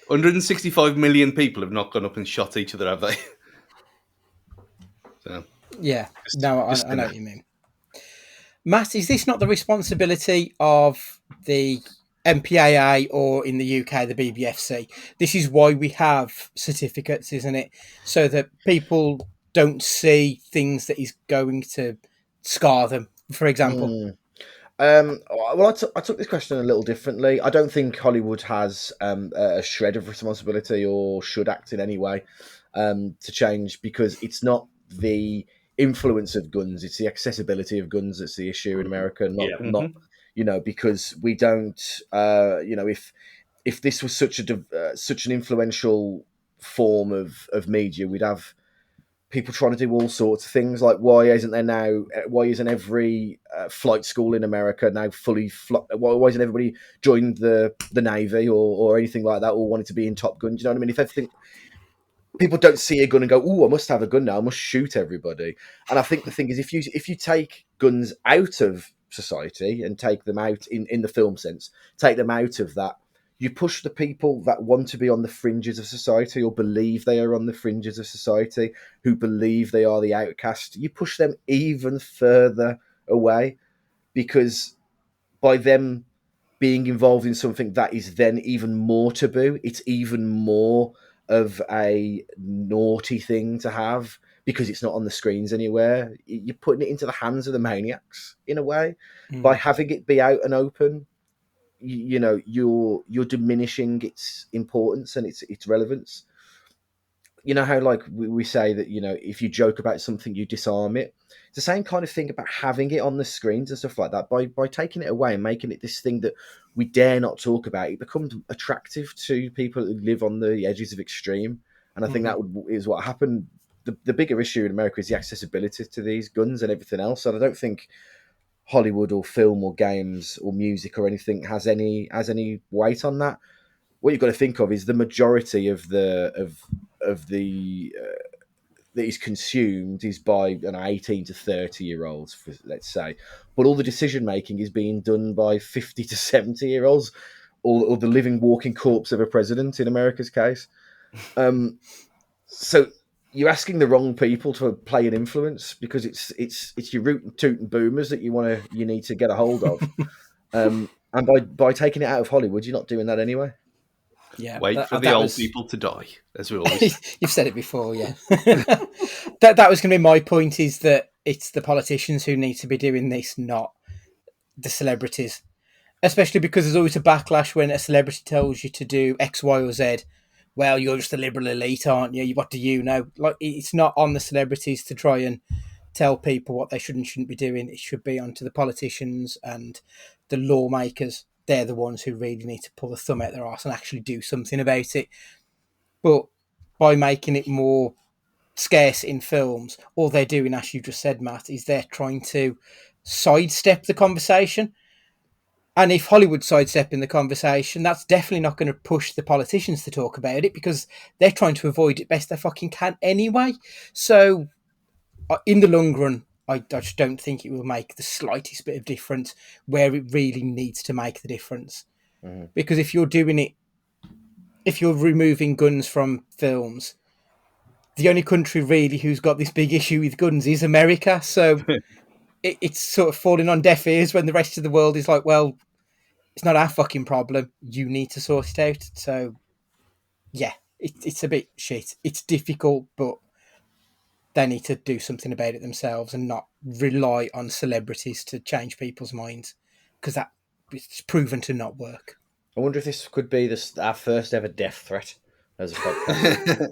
165 million people have not gone up and shot each other, have they? So, yeah, no, I know what you mean. Matt, is this not the responsibility of the MPAA or in the UK, the BBFC? This is why we have certificates, isn't it? So that people don't see things that is going to scar them, for example. Well, I took this question a little differently. I don't think Hollywood has a shred of responsibility or should act in any way to change, because it's not the influence of guns, it's the accessibility of guns that's the issue in America, not because we don't, if this was such an influential form of media, we'd have people trying to do all sorts of things. Like, why isn't every flight school in America now fully? Why isn't everybody joined the Navy or anything like that, or wanted to be in Top Gun? Do you know what I mean? If everything, people don't see a gun and go, "Oh, I must have a gun now. I must shoot everybody." And I think the thing is, if you take guns out of society and take them out in the film sense, take them out of that, you push the people that want to be on the fringes of society or believe they are on the fringes of society, who believe they are the outcast, you push them even further away, because by them being involved in something that is then even more taboo, it's even more of a naughty thing to have because it's not on the screens anywhere. You're putting it into the hands of the maniacs in a way. By having it be out and open, you're diminishing its importance and its relevance. You know how, like, we say that, if you joke about something, you disarm it. It's the same kind of thing about having it on the screens and stuff like that. By taking it away and making it this thing that we dare not talk about, it becomes attractive to people who live on the edges of extreme. And I think that is what happened. The bigger issue in America is the accessibility to these guns and everything else. And I don't think Hollywood or film or games or music or anything has any weight on that. What you've got to think of is the majority of the that is consumed is by 18 to 30-year-olds, let's say, but all the decision making is being done by 50 to 70-year-olds, or the living walking corpse of a president in America's case. So you're asking the wrong people to play an influence, because it's your root and toot and boomers that you need to get a hold of. And by taking it out of Hollywood, you're not doing that anyway. Yeah, Wait for the old people to die, as we always. You've said it before, yeah. that was going to be my point, is that it's the politicians who need to be doing this, not the celebrities. Especially because there's always a backlash when a celebrity tells you to do X, Y, or Z. Well, you're just a liberal elite, aren't you? What do you know? Like, it's not on the celebrities to try and tell people what they should and shouldn't be doing. It should be onto the politicians and the lawmakers. They're the ones who really need to pull the thumb out their arse and actually do something about it. But by making it more scarce in films, all they're doing, as you just said, Matt, is they're trying to sidestep the conversation. And if Hollywood's sidestepping the conversation, that's definitely not going to push the politicians to talk about it, because they're trying to avoid it best they fucking can anyway. So in the long run, I just don't think it will make the slightest bit of difference where it really needs to make the difference. Because if you're doing it, if you're removing guns from films, the only country really who's got this big issue with guns is America. So it's sort of falling on deaf ears when the rest of the world is like, well, it's not our fucking problem. You need to sort it out. So, yeah, it's a bit shit. It's difficult, but they need to do something about it themselves and not rely on celebrities to change people's minds, because it's proven to not work. I wonder if this could be our first ever death threat as a podcast.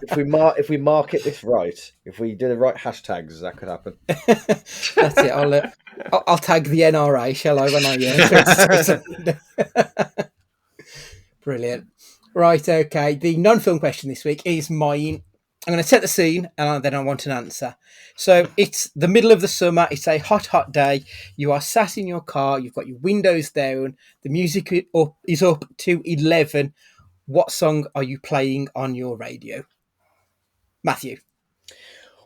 if we market this right, if we do the right hashtags, that could happen. That's it. I'll tag the NRA, shall I? When I Brilliant. Right. Okay. The non-film question this week is mine. I'm going to set the scene, and then I want an answer. So it's the middle of the summer. It's a hot, hot day. You are sat in your car. You've got your windows down. The music is up to 11. What song are you playing on your radio? Matthew.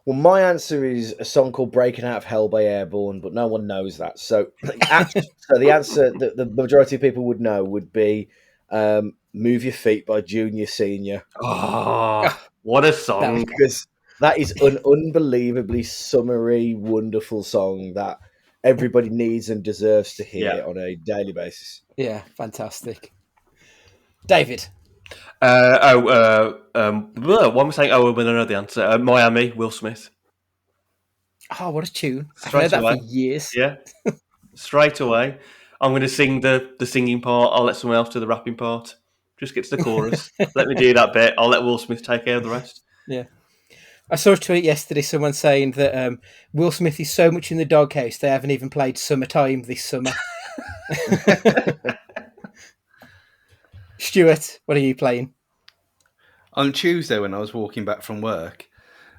Well, my answer is a song called Breaking Out of Hell by Airborne, but no one knows that. So the answer that the majority of people would know would be Move Your Feet by Junior Senior. Oh, what a song. Because that is an unbelievably summery, wonderful song that everybody needs and deserves to hear on a daily basis. Yeah, fantastic. David. What am I saying? Oh, I know the answer. Miami, Will Smith. Oh, what a tune. I've Straight heard that away. for years. Yeah, straight away. I'm going to sing the singing part. I'll let someone else do the rapping part. Just get to the chorus. Let me do that bit. I'll let Will Smith take care of the rest. Yeah. I saw a tweet yesterday, someone saying that Will Smith is so much in the doghouse they haven't even played Summertime this summer. Stuart, what are you playing? On Tuesday, when I was walking back from work,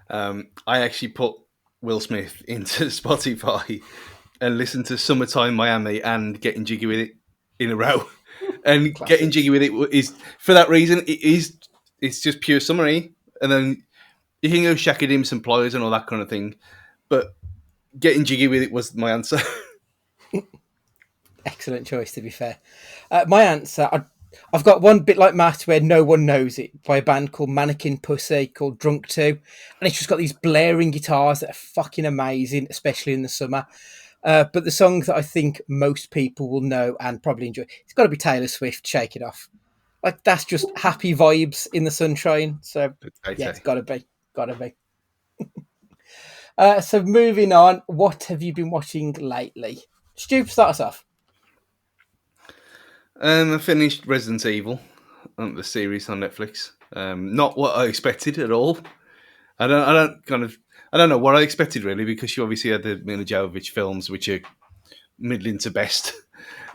I actually put Will Smith into Spotify and listened to Summertime Miami and Getting Jiggy With It in a row. And Classics. Getting Jiggy With It is, for that reason, it's just pure summery. And then you can go Shaka Dims and Pliers and all that kind of thing. But Getting Jiggy With It was my answer. Excellent choice, to be fair. My answer, I've got one bit like Matt where no one knows it, by a band called Mannequin Pussy called Drunk 2. And it's just got these blaring guitars that are fucking amazing, especially in the summer. But the song that I think most people will know and probably enjoy, it's got to be Taylor Swift, Shake It Off. Like, that's just happy vibes in the sunshine. So, yeah, it's got to be. Got to be. So, moving on, what have you been watching lately? Stu, start us off. I finished Resident Evil, the series on Netflix. Not what I expected at all. I don't know what I expected really, because you obviously had the Mila Jovovich films, which are middling to best,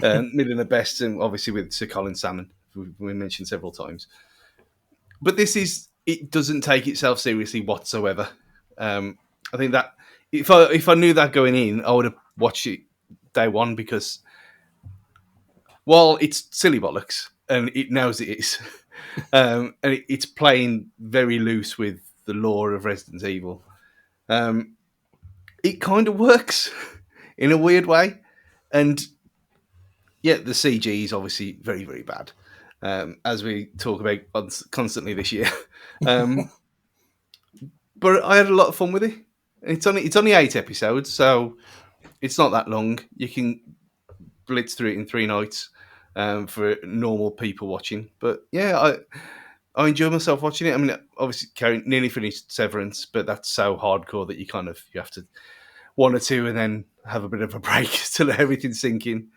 middling at best, and obviously with Sir Colin Salmon, who we mentioned several times. But it doesn't take itself seriously whatsoever. I think that if I knew that going in, I would have watched it day one, because while it's silly bollocks and it knows it is, and it's playing very loose with the lore of Resident Evil, it kind of works in a weird way. And yeah, the CG is obviously very, very bad, as we talk about constantly this year. But I had a lot of fun with it. It's only 8 episodes, so it's not that long. You can blitz through it in 3 nights for normal people watching. But yeah, I enjoy myself watching it. I mean, obviously, Karen nearly finished Severance, but that's so hardcore that you have to 1 or 2 and then have a bit of a break to let everything sink in.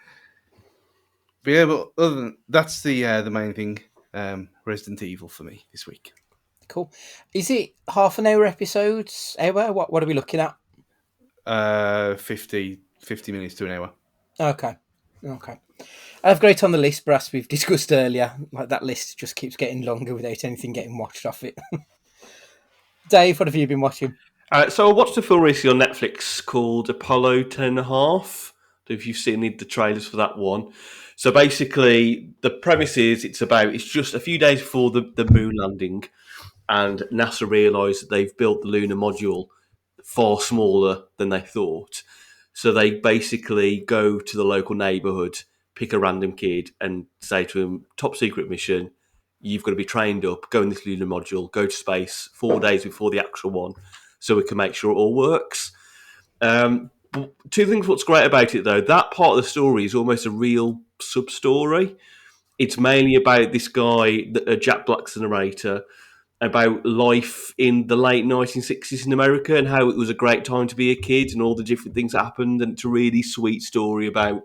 But yeah, but other than that's the main thing. Resident Evil for me this week. Cool. Is it half an hour episodes? Hour? What are we looking at? 50 minutes to an hour. Okay. I've got it on the list, but as we've discussed earlier, like, that list just keeps getting longer without anything getting watched off it. Dave, what have you been watching? So I watched a film recently on Netflix called Apollo 10.5. I don't know if you've seen the trailers for that one. So basically, the premise is it's just a few days before the moon landing, and NASA realised that they've built the lunar module far smaller than they thought. So they basically go to the local neighbourhood, pick a random kid, and say to him, top secret mission, you've got to be trained up, go in this lunar module, go to space 4 days before the actual one, so we can make sure it all works. But 2 things what's great about it, though, that part of the story is almost a real sub-story. It's mainly about this guy, Jack Black's the narrator, about life in the late 1960s in America and how it was a great time to be a kid and all the different things that happened. And it's a really sweet story about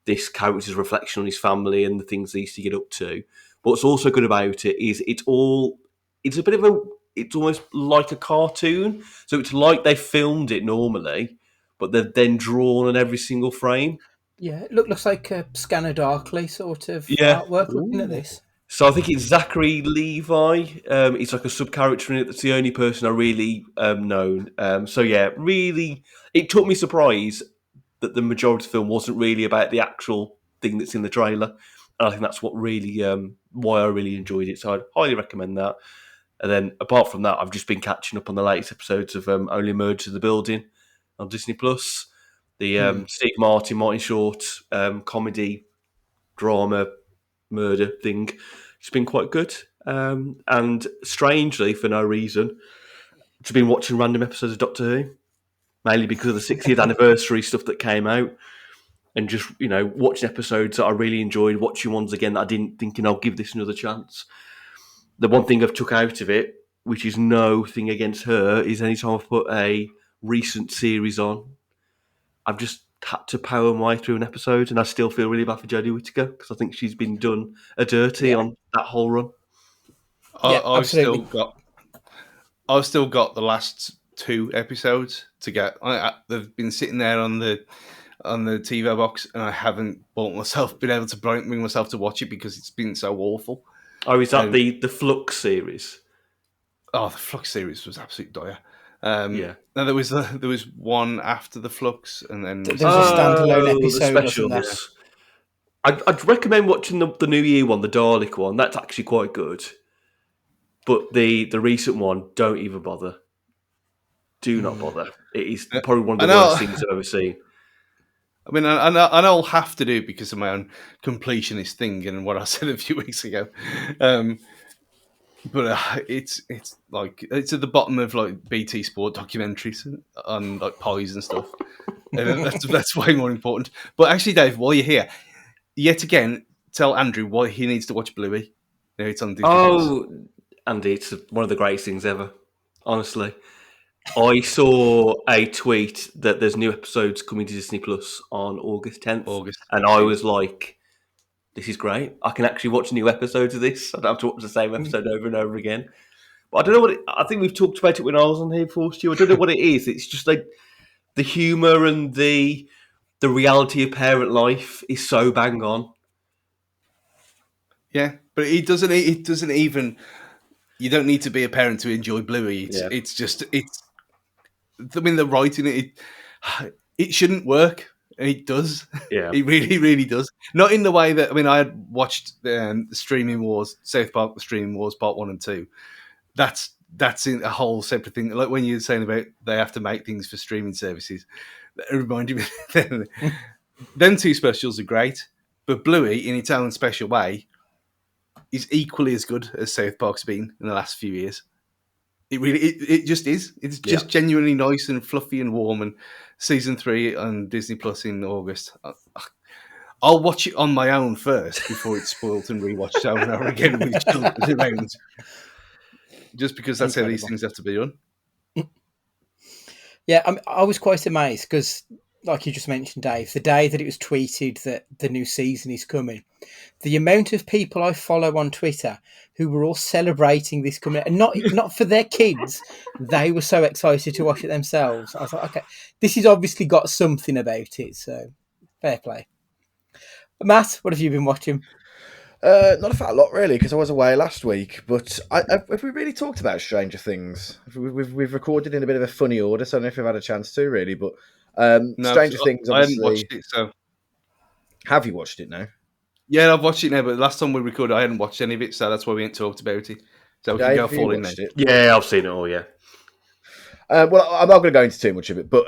this character's reflection on his family and the things they used to get up to. But what's also good about it is it's almost like a cartoon. So it's like they filmed it normally, but they've then drawn on every single frame. Yeah, it looks like a Scanner Darkly sort of Yeah. artwork. Looking at this. So I think it's Zachary Levi. He's like a sub-character in it. That's the only person I really known. So yeah, really, it took me surprise that the majority of the film wasn't really about the actual thing that's in the trailer. And I think that's what really, why I really enjoyed it. So I'd highly recommend that. And then apart from that, I've just been catching up on the latest episodes of Only Murders in the Building on Disney Plus. The Steve Martin Short comedy drama murder thing. It's been quite good. And strangely, for no reason, I've been watching random episodes of Doctor Who, mainly because of the 60th anniversary stuff that came out, and just, watching episodes that I really enjoyed, watching ones again that I didn't, thinking I'll give this another chance. The one thing I've took out of it, which is no thing against her, is anytime I've put a recent series on, I've just had to power my way through an episode, and I still feel really bad for Jodie Whittaker because I think she's been done a dirty on that whole run. Yeah, absolutely. I've still got the last 2 episodes to get. They've been sitting there on the TiVo box, and I haven't been able to bring myself to watch it because it's been so awful. Oh, is that the Flux series? Oh, the Flux series was absolutely dire. Yeah. No, there was one after the Flux, and then There was a standalone the episode, wasn't there? specials. I'd recommend watching the New Year one, the Dalek one. That's actually quite good. But the recent one, don't even bother. Do not bother. It is probably one of the worst things I've ever seen. I mean, I know I'll have to do it because of my own completionist thing and what I said a few weeks ago. But it's like it's at the bottom of like BT Sport documentaries on like pies and stuff. And that's way more important. But actually, Dave, while you're here, yet again, tell Andrew why he needs to watch Bluey. No, it's on Disney+. Oh, Andy, it's one of the greatest things ever. Honestly, I saw a tweet that there's new episodes coming to Disney Plus on August 10th, and I was like, "This is great! I can actually watch new episodes of this. I don't have to watch the same episode over and over again." But I don't know what I think we've talked about it when I was on here before, Stu. I don't know what it is. It's just like the humour and the reality of parent life is so bang on. Yeah, but it doesn't even. You don't need to be a parent to enjoy Bluey. It's just. I mean, the writing it shouldn't work. It does. Yeah, it really, really does. Not in the way that I had watched the Streaming Wars, South Park, the Streaming Wars Part 1 and 2. That's in a whole separate thing. Like when you're saying about they have to make things for streaming services, it reminded me. Them 2 specials are great, but Bluey, in its own special way, is equally as good as South Park's been in the last few years. It just is. It's just genuinely nice and fluffy and warm. And season 3 on Disney Plus in August. I'll watch it on my own first before it's spoiled and rewatched over and over again with children around. Just because that's how these things have to be done. Yeah, I was quite amazed because, like you just mentioned, Dave, the day that it was tweeted that the new season is coming, the amount of people I follow on Twitter who were all celebrating this coming, and not for their kids, they were so excited to watch it themselves. I was like, okay, this has obviously got something about it, so fair play. Matt, what have you been watching? Not a fat lot, really, because I was away last week. But have we really talked about Stranger Things? We've recorded in a bit of a funny order, so I don't know if we've had a chance to, really. But Stranger Things, obviously... I haven't watched it, so... Have you watched it now? Yeah, I've watched it now, but last time we recorded, I hadn't watched any of it, so that's why we ain't talked about it. So we can go full in there. Yeah, I've seen it all, yeah. Well, I'm not going to go into too much of it, but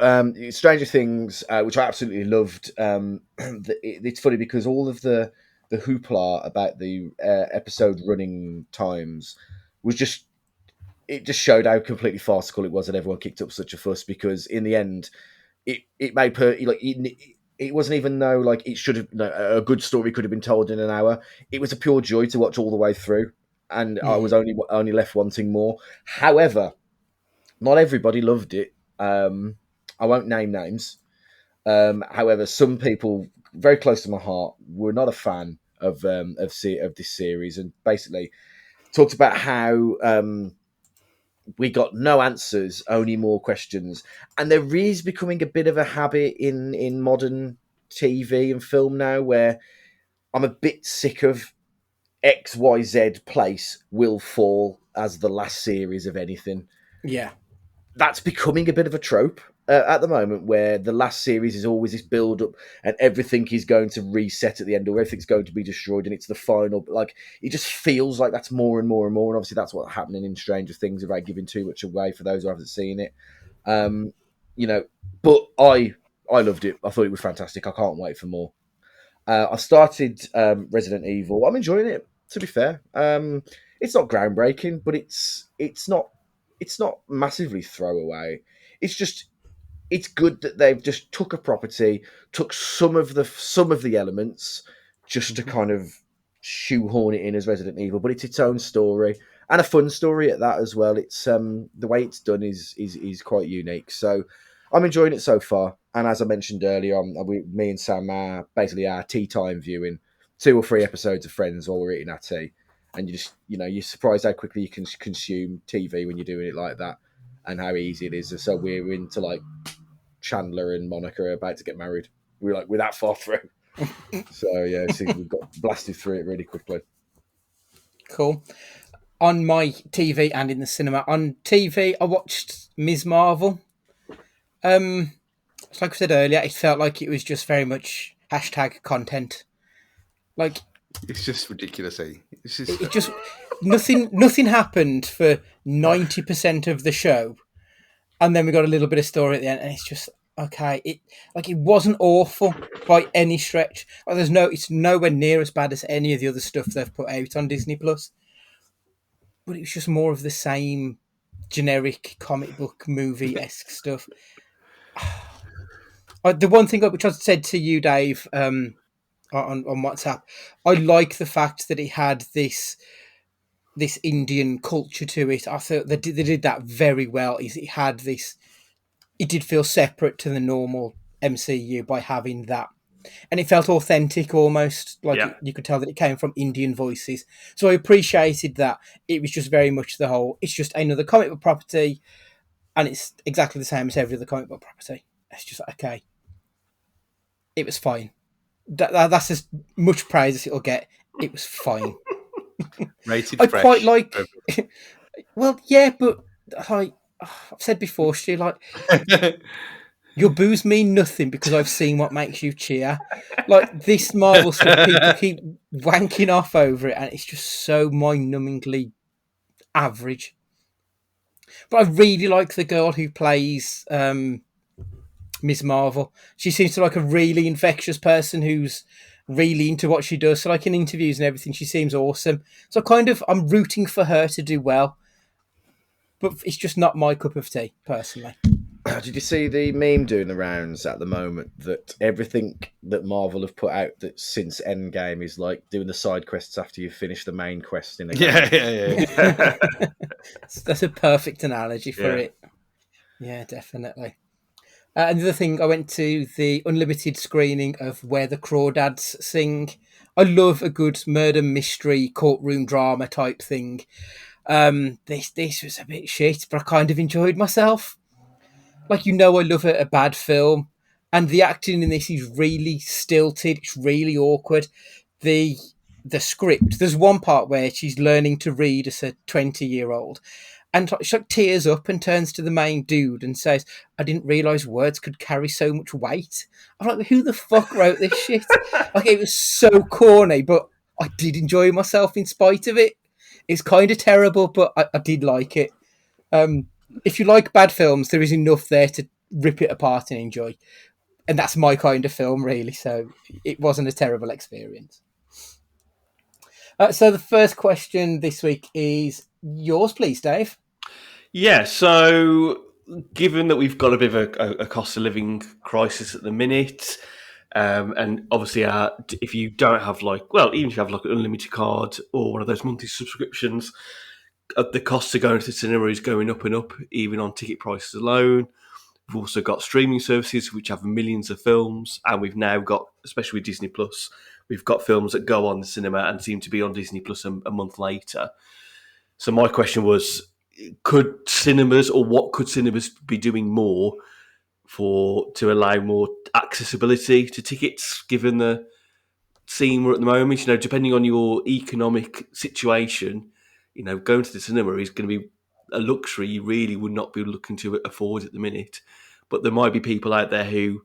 Stranger Things, which I absolutely loved, it's funny because all of the hoopla about the episode running times was just showed how completely farcical it was, and everyone kicked up such a fuss because in the end, it made it wasn't even though like it should have a good story could have been told in an hour. It was a pure joy to watch all the way through, and I was only left wanting more. However, not everybody loved it. I won't name names. However, some people very close to my heart were not a fan of this series, and basically talked about how we got no answers, only more questions. And there is becoming a bit of a habit in modern TV and film now where I'm a bit sick of XYZ place will fall as the last series of anything. Yeah. That's becoming a bit of a trope at the moment, where the last series is always this build up and everything is going to reset at the end, or everything's going to be destroyed, and it's the final. Like it just feels like that's more and more and more. And obviously, that's what's happening in Stranger Things without giving too much away for those who haven't seen it. But I loved it. I thought it was fantastic. I can't wait for more. I started Resident Evil. I'm enjoying it. To be fair, it's not groundbreaking, but it's not massively throwaway. It's good that they've just took a property, took some of the elements, just to kind of shoehorn it in as Resident Evil, but it's its own story and a fun story at that as well. It's the way it's done is quite unique. So I'm enjoying it so far. And as I mentioned earlier, me and Sam are basically our tea time viewing 2 or 3 episodes of Friends while we're eating our tea. and you're surprised how quickly you can consume TV when you're doing it like that, and how easy it is. And so we're into like Chandler and Monica are about to get married. We're that far through. So yeah, see, we've got blasted through it really quickly. Cool. On my TV and in the cinema. On TV, I watched Ms. Marvel. Like I said earlier, it felt like it was just very much hashtag content. Like It's just ridiculous. It's just... it just nothing happened for 90% of the show, and then we got a little bit of story at the end, and it's just okay. It wasn't awful by any stretch. It's nowhere near as bad as any of the other stuff they've put out on Disney Plus. But it was just more of the same generic comic book movie-esque stuff. The one thing which I said to you, Dave, on WhatsApp, I like the fact that it had this Indian culture to it. I thought they did that very well. It did feel separate to the normal MCU by having that. And it felt authentic almost, you could tell that it came from Indian voices. So I appreciated that. It was just very much it's just another comic book property, and it's exactly the same as every other comic book property. It's just okay. It was fine. That's as much praise as it'll get. It was fine. Rated I fresh. quite like... Well, yeah, but I've said before, Stu, your boos mean nothing because I've seen what makes you cheer. Like, this Marvel stuff, people keep wanking off over it, and it's just so mind-numbingly average. But I really like the girl who plays Ms. Marvel. She seems to like a really infectious person who's really into what she does. So, like, in interviews and everything, she seems awesome. So I'm rooting for her to do well. But it's just not my cup of tea, personally. Did you see the meme doing the rounds at the moment that everything that Marvel have put out that since Endgame is like doing the side quests after you finish the main quest in a game? Yeah. That's a perfect analogy for it. Yeah, definitely. Another thing, I went to the unlimited screening of Where the Crawdads Sing. I love a good murder mystery courtroom drama type thing. This was a bit shit, but I kind of enjoyed myself. Like, I love a bad film, and the acting in this is really stilted. It's really awkward. The script, there's one part where she's learning to read as a 20-year-old, and she tears up and turns to the main dude and says, "I didn't realise words could carry so much weight." I'm like, who the fuck wrote this shit? Like, it was so corny, but I did enjoy myself in spite of it. It's kind of terrible, but I did like it. If you like bad films, there is enough there to rip it apart and enjoy. And that's my kind of film, really. So it wasn't a terrible experience. So the first question this week is yours, please, Dave. Yeah, so given that we've got a bit of a cost of living crisis at the minute, and obviously if you don't have even if you have like an unlimited card or one of those monthly subscriptions, the cost of going to the cinema is going up and up, even on ticket prices alone. We've also got streaming services which have millions of films, and we've now got, especially with Disney Plus, we've got films that go on the cinema and seem to be on Disney Plus a month later. So my question was, what could cinemas be doing more to allow more accessibility to tickets, given the scene we're at the moment? Depending on your economic situation, going to the cinema is going to be a luxury you really would not be looking to afford at the minute. But there might be people out there who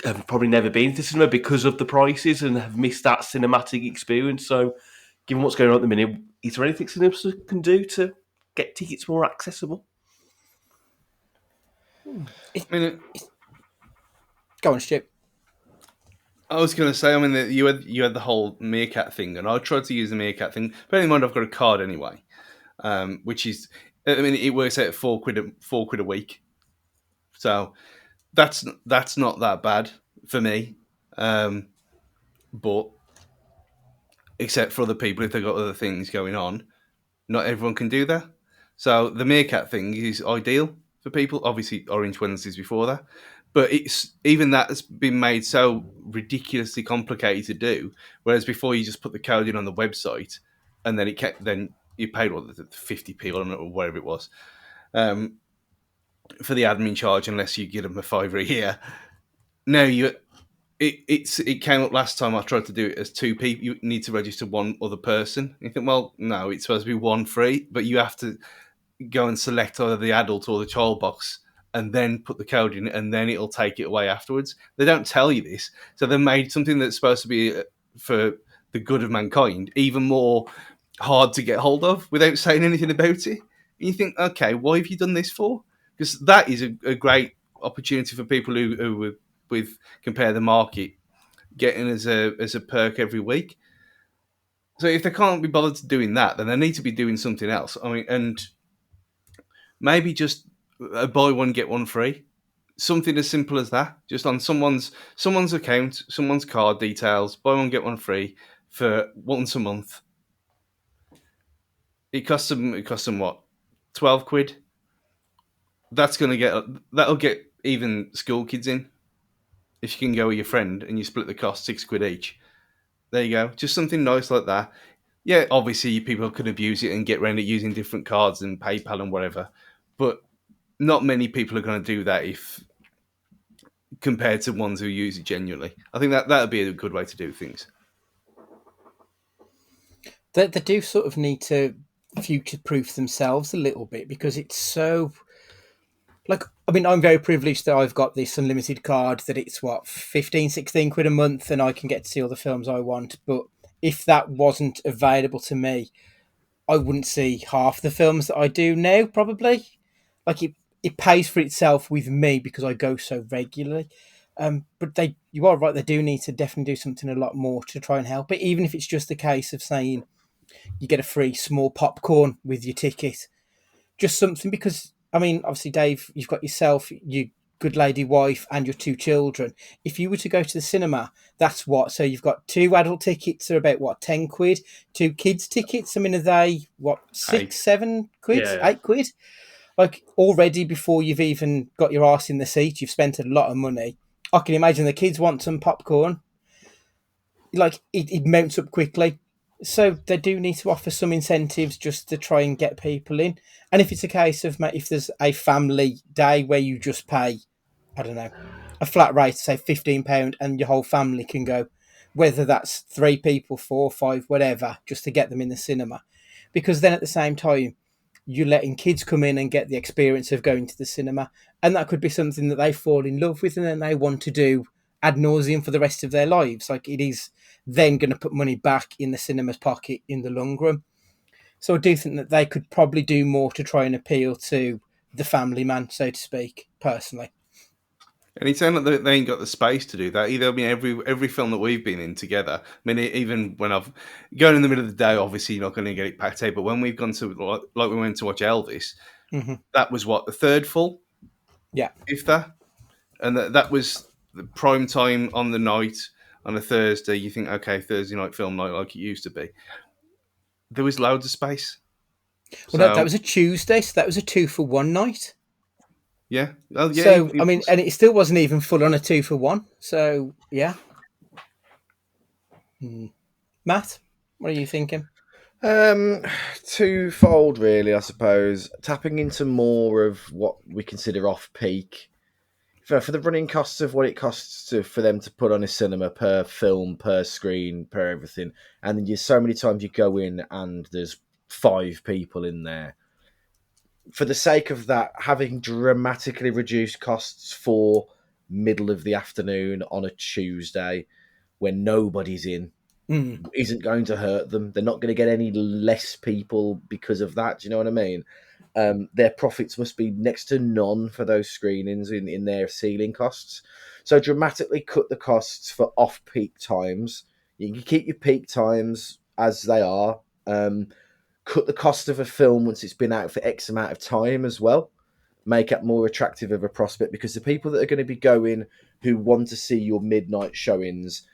have probably never been to the cinema because of the prices and have missed that cinematic experience. So, given what's going on at the minute, is there anything cinemas can do to get tickets more accessible? Go on, Stu. I was going to say, you had the whole Meerkat thing, and I tried to use the Meerkat thing. Bear in mind, I've got a card anyway, which is, it works out at £4 a week. So that's not that bad for me. But except for other people, if they've got other things going on, not everyone can do that. So the Meerkat thing is ideal for people. Obviously, Orange Wednesdays before that. But even that's been made so ridiculously complicated to do. Whereas before, you just put the code in on the website, and then then you paid the 50p or whatever it was for the admin charge, unless you give them a fiver a year. Now it came up last time I tried to do it as two people. You need to register one other person. You think, well, no, it's supposed to be one free, but you have to go and select either the adult or the child box and then put the code in, and then it'll take it away afterwards. They don't tell you this. So they made something that's supposed to be for the good of mankind even more hard to get hold of without saying anything about it. And you think, okay, why have you done this for? Because that is a great opportunity for people who with Compare the Market getting as a perk every week. So if they can't be bothered doing that, then they need to be doing something else. I mean, and maybe just a buy one get one free, something as simple as that. Just on someone's account, someone's card details, buy one get one free for once a month. It costs them what, £12? That'll get even school kids in. If you can go with your friend and you split the cost £6 each, there you go. Just something nice like that. Yeah, obviously people could abuse it and get around it using different cards and PayPal and whatever, but not many people are going to do that if compared to ones who use it genuinely. I think that would be a good way to do things. They do sort of need to future-proof themselves a little bit, because it's so... Like, I mean, I'm very privileged that I've got this unlimited card that it's, 15, 16 quid a month, and I can get to see all the films I want. But if that wasn't available to me, I wouldn't see half the films that I do now, probably. Like, it pays for itself with me because I go so regularly. But you are right, they do need to definitely do something a lot more to try and help it, even if it's just a case of saying you get a free small popcorn with your ticket. Just something, because, I mean, obviously, Dave, you've got yourself, your good lady wife, and your 2 children. If you were to go to the cinema, that's what? So you've got 2 adult tickets are about, 10 quid? 2 kids' tickets, I mean, are they, 6, 7 quid? Yeah. 8 quid? Like, already before you've even got your arse in the seat, you've spent a lot of money. I can imagine the kids want some popcorn. Like, it mounts up quickly. So they do need to offer some incentives just to try and get people in. And if it's a case of, if there's a family day where you just pay, I don't know, a flat rate, say £15, and your whole family can go, whether that's 3 people, 4, 5, whatever, just to get them in the cinema. Because then at the same time, you're letting kids come in and get the experience of going to the cinema. And that could be something that they fall in love with and then they want to do ad nauseum for the rest of their lives. Like, it is then going to put money back in the cinema's pocket in the long run. So I do think that they could probably do more to try and appeal to the family man, so to speak, personally. And it sounds like they ain't got the space to do that either. I mean, every film that we've been in together, I mean, even when I've gone in the middle of the day, obviously you're not going to get it packed out. But when we've gone to, like we went to watch Elvis, that was the third full? Yeah. If that. And that was the prime time on the night on a Thursday. You think, okay, Thursday night film night like it used to be. There was loads of space. Well, no, that was a Tuesday, so that was a 2-for-1 night. Yeah. Oh, yeah. So, I mean, and it still wasn't even full on a 2-for-1. So, yeah. Matt, what are you thinking? Twofold, really, I suppose. Tapping into more of what we consider off-peak. For the running costs of what it costs for them to put on a cinema per film, per screen, per everything. And then so many times you go in and there's 5 people in there. For the sake of that, having dramatically reduced costs for middle of the afternoon on a Tuesday when nobody's in isn't going to hurt them. They're not going to get any less people because of that. Do you know what I mean? Their profits must be next to none for those screenings in their ceiling costs. So dramatically cut the costs for off-peak times. You can keep your peak times as they are. Cut the cost of a film once it's been out for X amount of time as well. Make it more attractive of a prospect, because the people that are going to be going who want to see your midnight showings,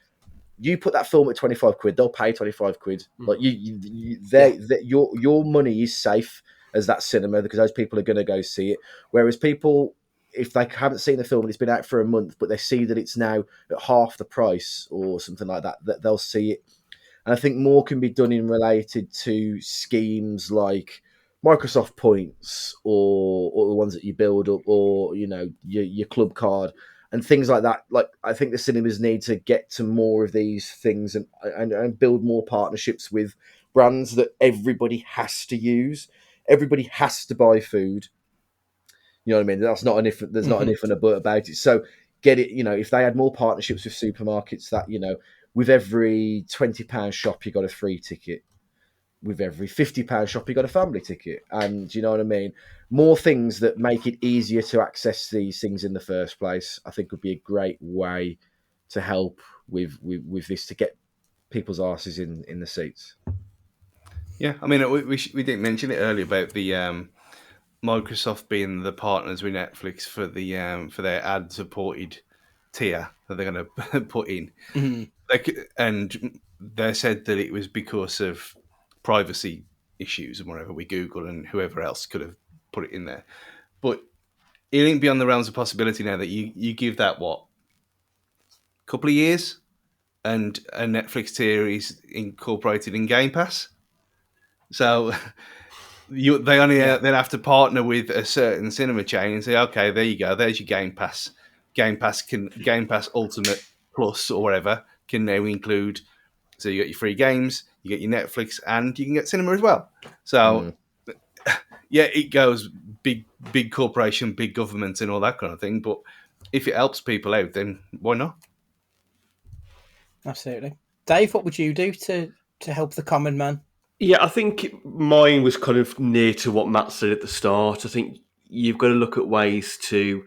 you put that film at 25 quid, they'll pay 25 quid. Like your money is safe as that cinema, because those people are going to go see it. Whereas people, if they haven't seen the film and it's been out for a month, but they see that it's now at half the price or something like that, that they'll see it. And I think more can be done in related to schemes like Microsoft points or the ones that you build up, or your club card and things like that. Like, I think the cinemas need to get to more of these things and build more partnerships with brands that everybody has to use. Everybody has to buy food. You know what I mean? That's not an if. There's not an if and a but about it. So get it. If they had more partnerships with supermarkets, that with every £20 shop you got a free ticket. With every £50 shop you got a family ticket, and you know what I mean. More things that make it easier to access these things in the first place, I think, would be a great way to help with this, to get people's asses in the seats. Yeah, I mean, we didn't mention it earlier about the Microsoft being the partners with Netflix for for their ad supported tier that they're going to put in. And they said that it was because of privacy issues and whatever with Google and whoever else could have put it in there. But it ain't beyond the realms of possibility now that you give that couple of years, and a Netflix tier is incorporated in Game Pass. So they only then have to partner with a certain cinema chain and say, okay, there you go, there's your Game Pass. Game Pass Ultimate Plus or whatever can now include. So you get your free games, you get your Netflix, and you can get cinema as well. So yeah, it goes big corporation, big government, and all that kind of thing. But if it helps people out, then why not? Absolutely. Dave, what would you do to help the common man? Yeah, I think mine was kind of near to what Matt said at the start. I think you've got to look at ways to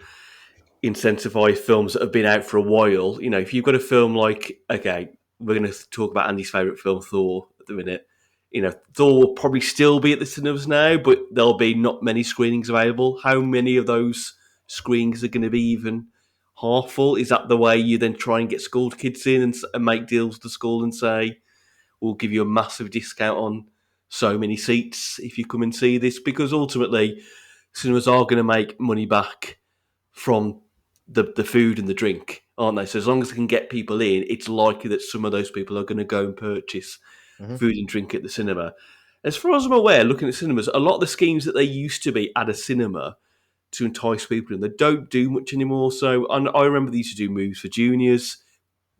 incentivize films that have been out for a while. If you've got a film like, okay, we're going to talk about Andy's favourite film, Thor, at the minute. Thor will probably still be at the cinemas now, but there'll be not many screenings available. How many of those screenings are going to be even half full? Is that the way you then try and get school kids in and make deals with the school and say, we'll give you a massive discount on so many seats if you come and see this? Because ultimately, cinemas are going to make money back from the food and the drink, aren't they? So as long as they can get people in, it's likely that some of those people are going to go and purchase food and drink at the cinema. As far as I'm aware, looking at cinemas, a lot of the schemes that they used to be at a cinema to entice people in, they don't do much anymore. So I remember they used to do movies for juniors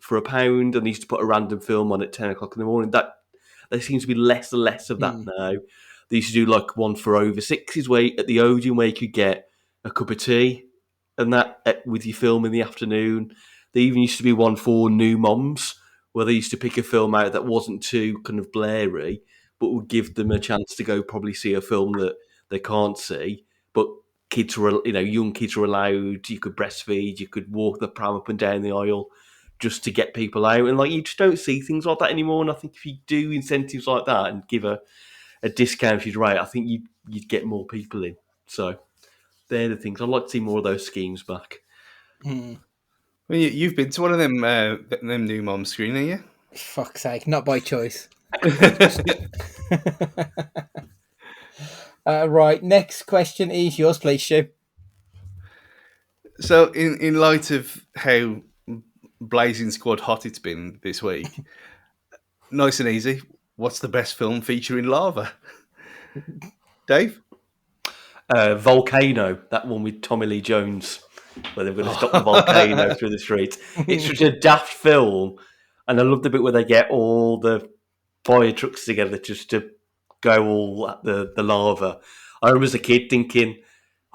for £1, and they used to put a random film on at 10 o'clock in the morning. That there seems to be less and less of that now. They used to do like one for over sixes where at the Odeon where you could get a cup of tea and that with your film in the afternoon. There even used to be one for new moms where they used to pick a film out that wasn't too kind of blary, but would give them a chance to go probably see a film that they can't see. But kids were, young kids were allowed. You could breastfeed. You could walk the pram up and down the aisle just to get people out. And you just don't see things like that anymore. And I think if you do incentives like that and give a discounted rate, I think you'd get more people in. So they're the things. I'd like to see more of those schemes back. Well, you've been to one of them new mom screening, yeah? Fuck's sake, not by choice. Right, next question is yours, please, Stu. So, in light of how blazing squad hot it's been this week, nice and easy, what's the best film featuring lava? Dave? Volcano, that one with Tommy Lee Jones, where they're going to stop the volcano through the street. It's such a daft film, and I love the bit where they get all the fire trucks together just to go all at the lava. I remember as a kid thinking,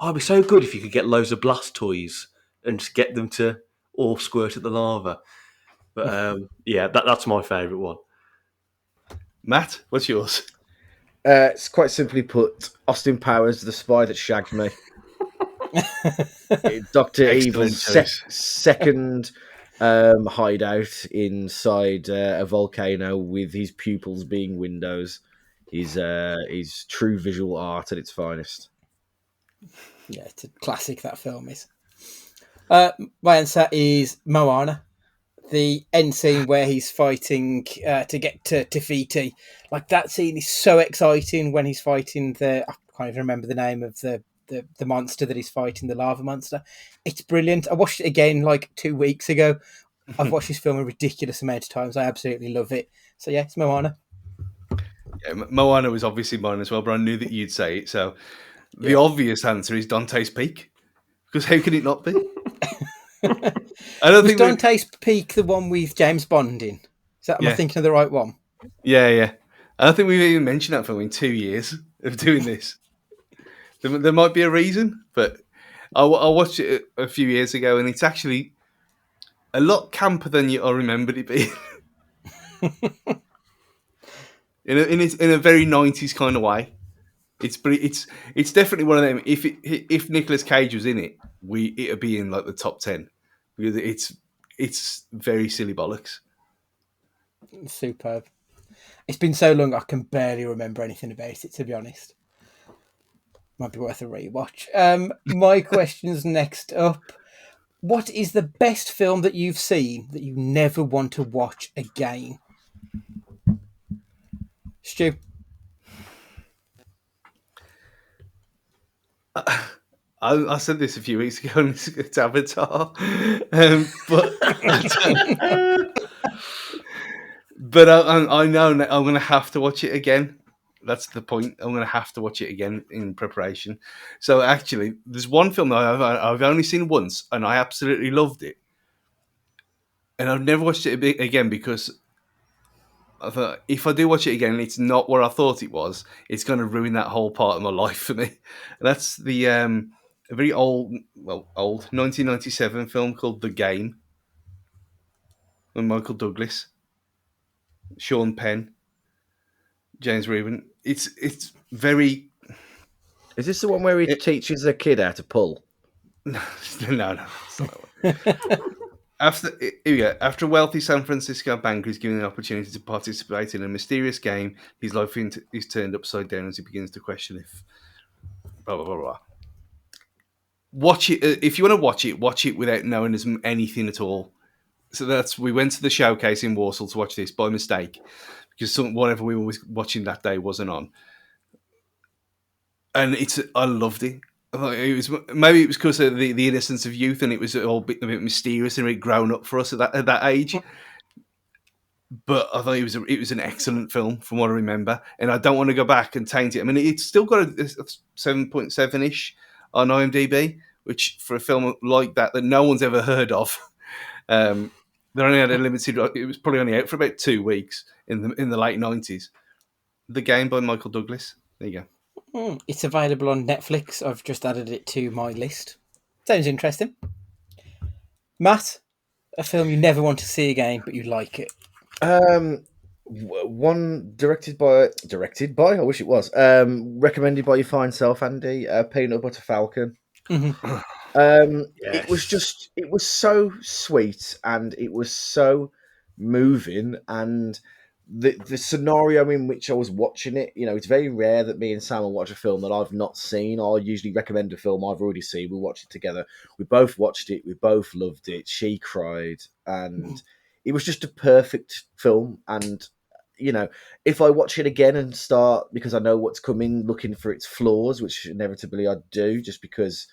it'd be so good if you could get loads of blast toys and just get them to all squirt at the lava. But yeah, that's my favourite one. Matt, what's yours? It's quite simply put, Austin Powers, the spy that shagged me. Dr. Evil's second hideout inside a volcano with his pupils being windows is true visual art at its finest. Yeah, it's a classic, that film is. My answer is Moana. The end scene where he's fighting to get to Te Fiti. Like, that scene is so exciting when he's fighting I can't even remember the name of the monster that he's fighting, the lava monster. It's brilliant. I watched it again like 2 weeks ago. I've watched this film a ridiculous amount of times. I absolutely love it. So yeah, it's Moana. Yeah, Moana was obviously mine as well, but I knew that you'd say it. So the obvious answer is Dante's Peak, because how can it not be? I don't Was think Dante's Peak the one with James Bond in? Am I thinking of the right one? Yeah. I don't think we've even mentioned that film in 2 years of doing this. There might be a reason, but I watched it a few years ago, and it's actually a lot camper than I remembered it being. in a very 90s kind of way. It's definitely one of them. If Nicolas Cage was in it, it'd be in like the top 10, because it's very silly bollocks. Superb. It's been so long I can barely remember anything about it, to be honest. Might be worth a rewatch. My question's next up. What is the best film that you've seen that you never want to watch again? Stu? I said this a few weeks ago, and it's Avatar, but I know I'm going to have to watch it again. That's the point. I'm going to have to watch it again in preparation. So actually, there's one film that I've only seen once, and I absolutely loved it, and I've never watched it again because I thought if I do watch it again, it's not what I thought it was. It's going to ruin that whole part of my life for me. And that's the a very old 1997 film called The Game with Michael Douglas, Sean Penn, James Reuben. It's very. Is this the one where he teaches a kid how to pull? No. It's not that one. Here we go. After a wealthy San Francisco banker is given the opportunity to participate in a mysterious game, his life is turned upside down as he begins to question if blah blah blah blah. Watch it if you want to watch it. Watch it without knowing anything at all. So we went to the showcase in Warsaw to watch this by mistake because whatever we were watching that day wasn't on, and I loved it. It was maybe it was because of the innocence of youth, and it was all a bit mysterious and a bit grown up for us at that age. But I thought it was an excellent film from what I remember, and I don't want to go back and taint it. I mean, it's still got a 7.7 ish on IMDb, which for a film like that no one's ever heard of, they only had a limited. It was probably only out for about 2 weeks in the late 90s. The Game by Michael Douglas. There you go. It's available on Netflix. I've just added it to my list. Sounds interesting. Matt, a film you never want to see again, but you like it. One directed by. I wish it was. Recommended by your fine self, Andy. Peanut Butter Falcon. Mm-hmm. Yes. It was so sweet and it was so moving, and the scenario in which I was watching it, it's very rare that me and Sam will watch a film that I've not seen. I'll usually recommend a film I've already seen. We'll watch it together. We both watched it. We both loved it. She cried, and it was just a perfect film. And if I watch it again and start, because I know what's coming, looking for its flaws, which inevitably I do, just because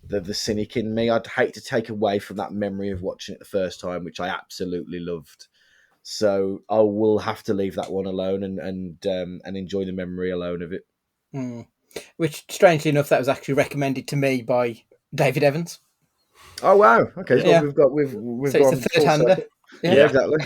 the cynic in me, I'd hate to take away from that memory of watching it the first time, which I absolutely loved. So I will have to leave that one alone and enjoy the memory alone of it. Which, strangely enough, that was actually recommended to me by David Evans. Oh wow! Okay, so yeah. we've so gone it's a third-hander. Yeah, exactly.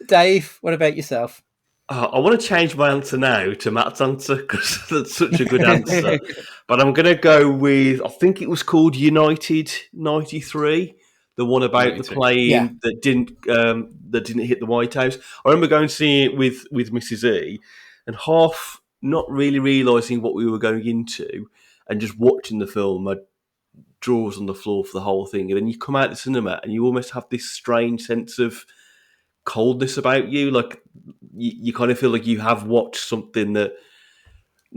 Dave, what about yourself? I want to change my answer now to Matt's answer because that's such a good answer. But I'm going to go with, I think it was called United '93, the one about the plane that didn't hit the White House. I remember going to see it with Mrs. E, and half not really realising what we were going into, and just watching the film. My jaw was on the floor for the whole thing, and then you come out of the cinema and you almost have this strange sense of coldness about you, like you kind of feel like you have watched something that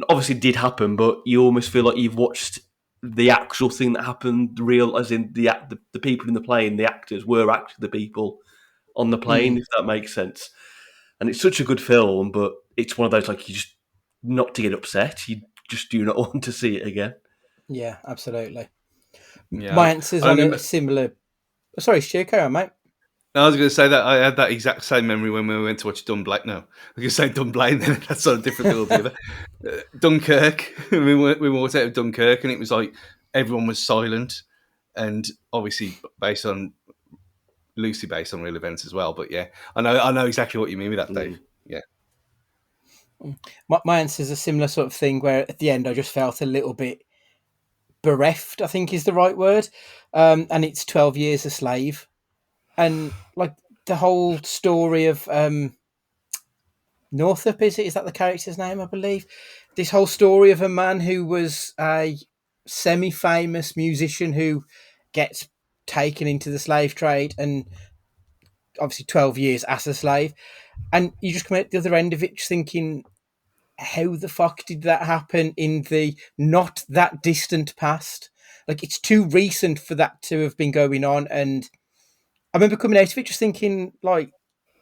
obviously did happen, but you almost feel like you've watched the actual thing that happened, real, as in the people in the plane, the actors were actually the people on the plane, if that makes sense. And it's such a good film, but it's one of those, like, you just, not to get upset, you just do not want to see it again. Yeah, absolutely. Yeah. My answer's on a similar Sorry, Stu, carry on, mate. No, I was going to say that I had that exact same memory when we went to watch Dunblane. No, I was going to say Dunblane, then that's sort of different altogether. Dunkirk, we walked out of Dunkirk, and it was like everyone was silent, and obviously loosely based on real events as well. But yeah, I know exactly what you mean with that, Dave. Yeah. My answer is a similar sort of thing where at the end I just felt a little bit bereft, I think is the right word. And it's 12 Years a Slave. And like the whole story of Northup, is that the character's name, I believe? This whole story of a man who was a semi-famous musician who gets taken into the slave trade and obviously 12 years as a slave. And you just come out the other end of it just thinking, how the fuck did that happen in the not that distant past? Like, it's too recent for that to have been going on. And I remember coming out of it just thinking, like,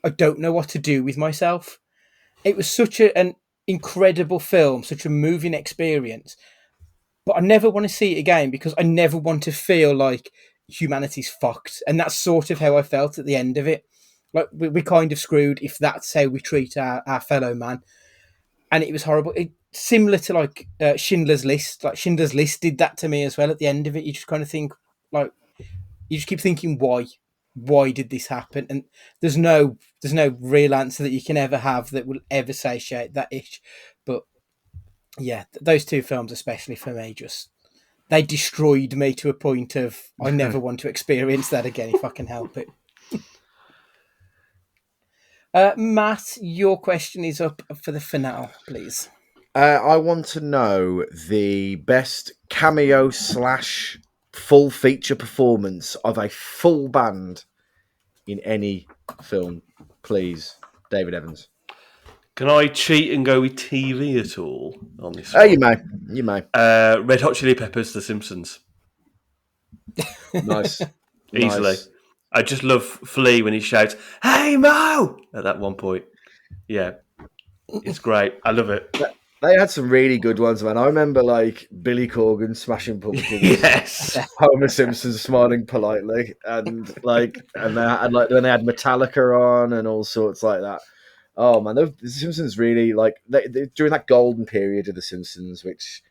I don't know what to do with myself. It was such an incredible film, such a moving experience. But I never want to see it again because I never want to feel like humanity's fucked. And that's sort of how I felt at the end of it. Like, we're kind of screwed if that's how we treat our fellow man. And it was horrible. Similar to like Schindler's List. Like Schindler's List did that to me as well. At the end of it, you just kind of think, like, you just keep thinking, why did this happen? And there's no real answer that you can ever have that will ever satiate that itch. But yeah, those two films, especially for me, just they destroyed me to a point of I never want to experience that again if I can help it. Matt, your question is up for the finale, please. I want to know the best cameo / full feature performance of a full band in any film, please, David Evans. Can I cheat and go with TV at all on this Oh, one? you may. Red Hot Chili Peppers, The Simpsons. Nice. Easily. Nice. I just love Flea when he shouts, "Hey, Mo!" at that one point. Yeah. It's great. I love it. They had some really good ones, man. I remember like Billy Corgan smashing pumpkins. Yes. Homer Simpson smiling politely, and then they had Metallica on and all sorts like that. Oh man, the Simpsons really they during that golden period of the Simpsons, which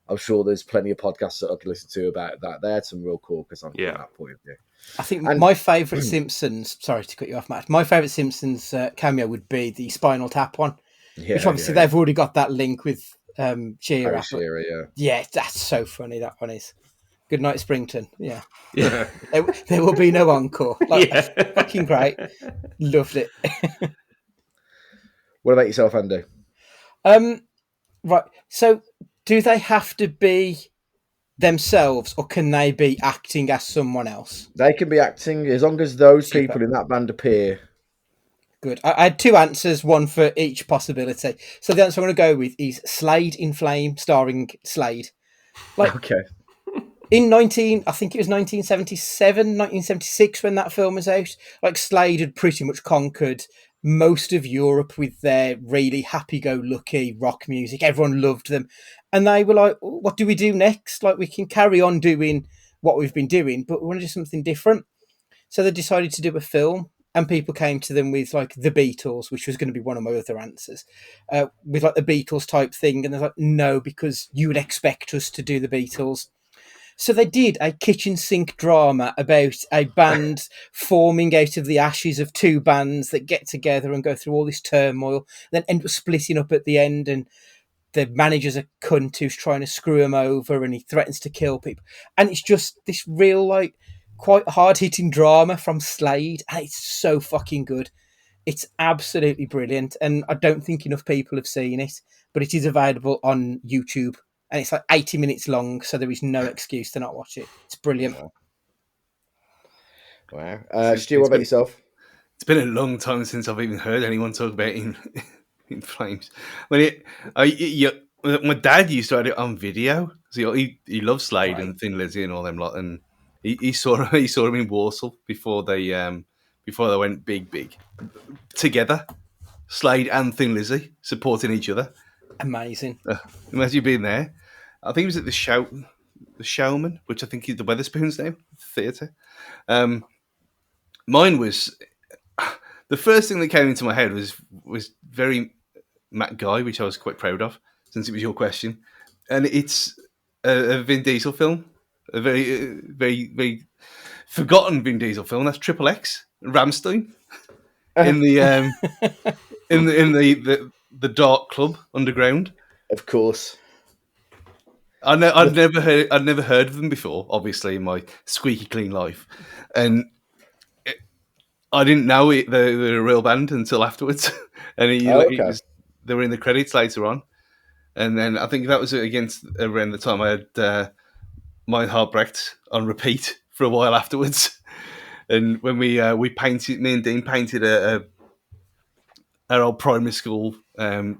I'm sure there's plenty of podcasts that I could listen to about that. They had some real corkers on from that point of view. I think my favourite Simpsons. Sorry to cut you off, Matt. My favourite Simpsons cameo would be the Spinal Tap one, which obviously they've already got that link with Shearer. Yeah, that's so funny. That one is. Good night, Springton. Yeah. There will be no encore. Fucking great. Loved it. What about yourself, Andy? Right. So, do they have to be themselves, or can they be acting as someone else? They can be acting as long as those people in that band appear. Good. I had two answers, one for each possibility. So the answer I'm going to go with is Slade in Flame, starring Slade. Okay. I think it was 1977, 1976 when that film was out. Like, Slade had pretty much conquered most of Europe with their really happy-go-lucky rock music. Everyone loved them. And they were like, what do we do next? Like, we can carry on doing what we've been doing, but we want to do something different. So they decided to do a film, and people came to them with like the Beatles, which was going to be one of my other answers, with like the Beatles type thing. And they're like, no, because you would expect us to do the Beatles. So they did a kitchen sink drama about a band forming out of the ashes of two bands that get together and go through all this turmoil, then end up splitting up at the end, and the manager's a cunt who's trying to screw him over and he threatens to kill people. And it's just this real, like, quite hard-hitting drama from Slade, and it's so fucking good. It's absolutely brilliant, and I don't think enough people have seen it, but it is available on YouTube. And it's like 80 minutes long, so there is no excuse to not watch it. It's brilliant. Wow. Stu, what about yourself? It's been a long time since I've even heard anyone talk about In Flames. My dad used to have it on video. So he loves Slade and Thin Lizzy and all them lot, and he saw him in Warsaw before they went big together. Slade and Thin Lizzy supporting each other. Amazing. Imagine you being there. I think it was at the Showman, which I think is the Weatherspoons now, theatre. Mine was the first thing that came into my head was very Matt Guy, which I was quite proud of, since it was your question, and it's a Vin Diesel film, a very forgotten Vin Diesel film. That's Triple X, Ramstein, in the the dark club underground. Of course. I'd never heard of them before, obviously, in my squeaky clean life, and I didn't know they're a real band until afterwards, and they were in the credits later on, and then I think that was against around the time I had My Heartbreaked on repeat for a while afterwards, and when we painted, me and Dean painted our old primary school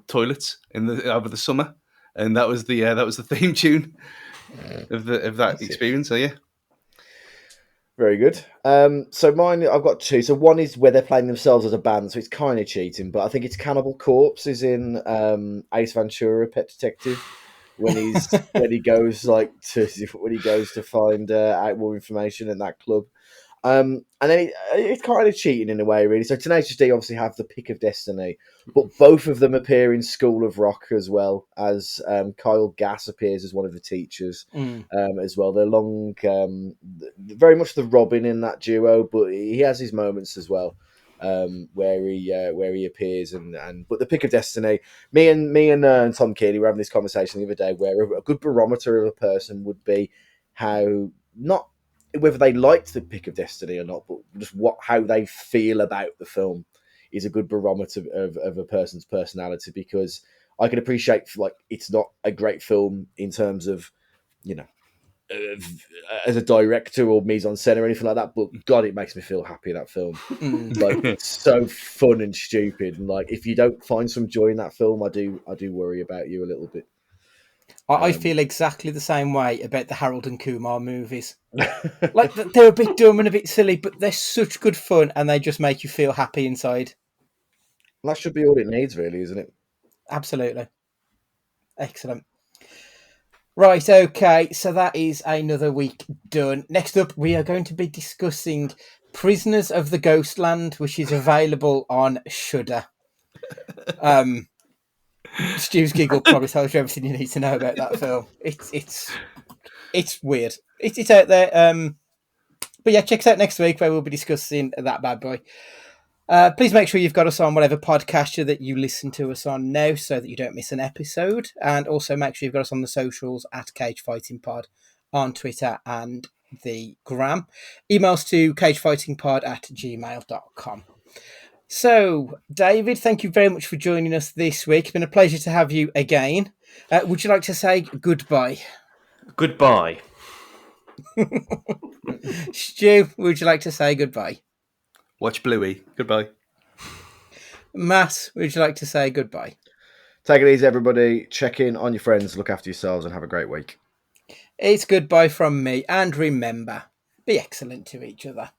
toilets over the summer, and that was the theme tune of that experience. So yeah. Very good. So mine, I've got two. So one is where they're playing themselves as a band, so it's kind of cheating, but I think it's Cannibal Corpse is in Ace Ventura: Pet Detective when he goes to find out more information in that club. And then it's kind of cheating in a way, really. So Tenacious D obviously have the pick of destiny, but both of them appear in School of Rock as well, as Kyle Gass appears as one of the teachers as well. They're long, very much the Robin in that duo, but he has his moments as well, where he appears. But the pick of destiny, me and Tom Kearney were having this conversation the other day, where a good barometer of a person would be how not. Whether they liked the pick of destiny or not, but just how they feel about the film is a good barometer of a person's personality, because I can appreciate it's not a great film in terms of, as a director or mise en scène or anything like that, but God, it makes me feel happy, that film. It's so fun and stupid, and if you don't find some joy in that film, I do worry about you a little bit. I feel exactly the same way about the Harold and Kumar movies. They're a bit dumb and a bit silly, but they're such good fun, and they just make you feel happy inside. That should be all it needs, really, isn't it? Absolutely. Excellent. Right, okay, so that is another week done. Next up, we are going to be discussing Prisoners of the Ghostland, which is available on Shudder. Stu's giggle probably tells you everything you need to know about that film. It's weird. It's out there. But yeah, check us out next week where we'll be discussing that bad boy. Please make sure you've got us on whatever podcaster that you listen to us on now, so that you don't miss an episode. And also make sure you've got us on the socials at Cage Fighting Pod on Twitter and the Gram. Emails to cagefightingpod@gmail.com. So, David, thank you very much for joining us this week. It's been a pleasure to have you again. Would you like to say goodbye? Goodbye. Stu, would you like to say goodbye? Watch Bluey. Goodbye. Matt, would you like to say goodbye? Take it easy, everybody. Check in on your friends, look after yourselves, and have a great week. It's goodbye from me, and remember, be excellent to each other.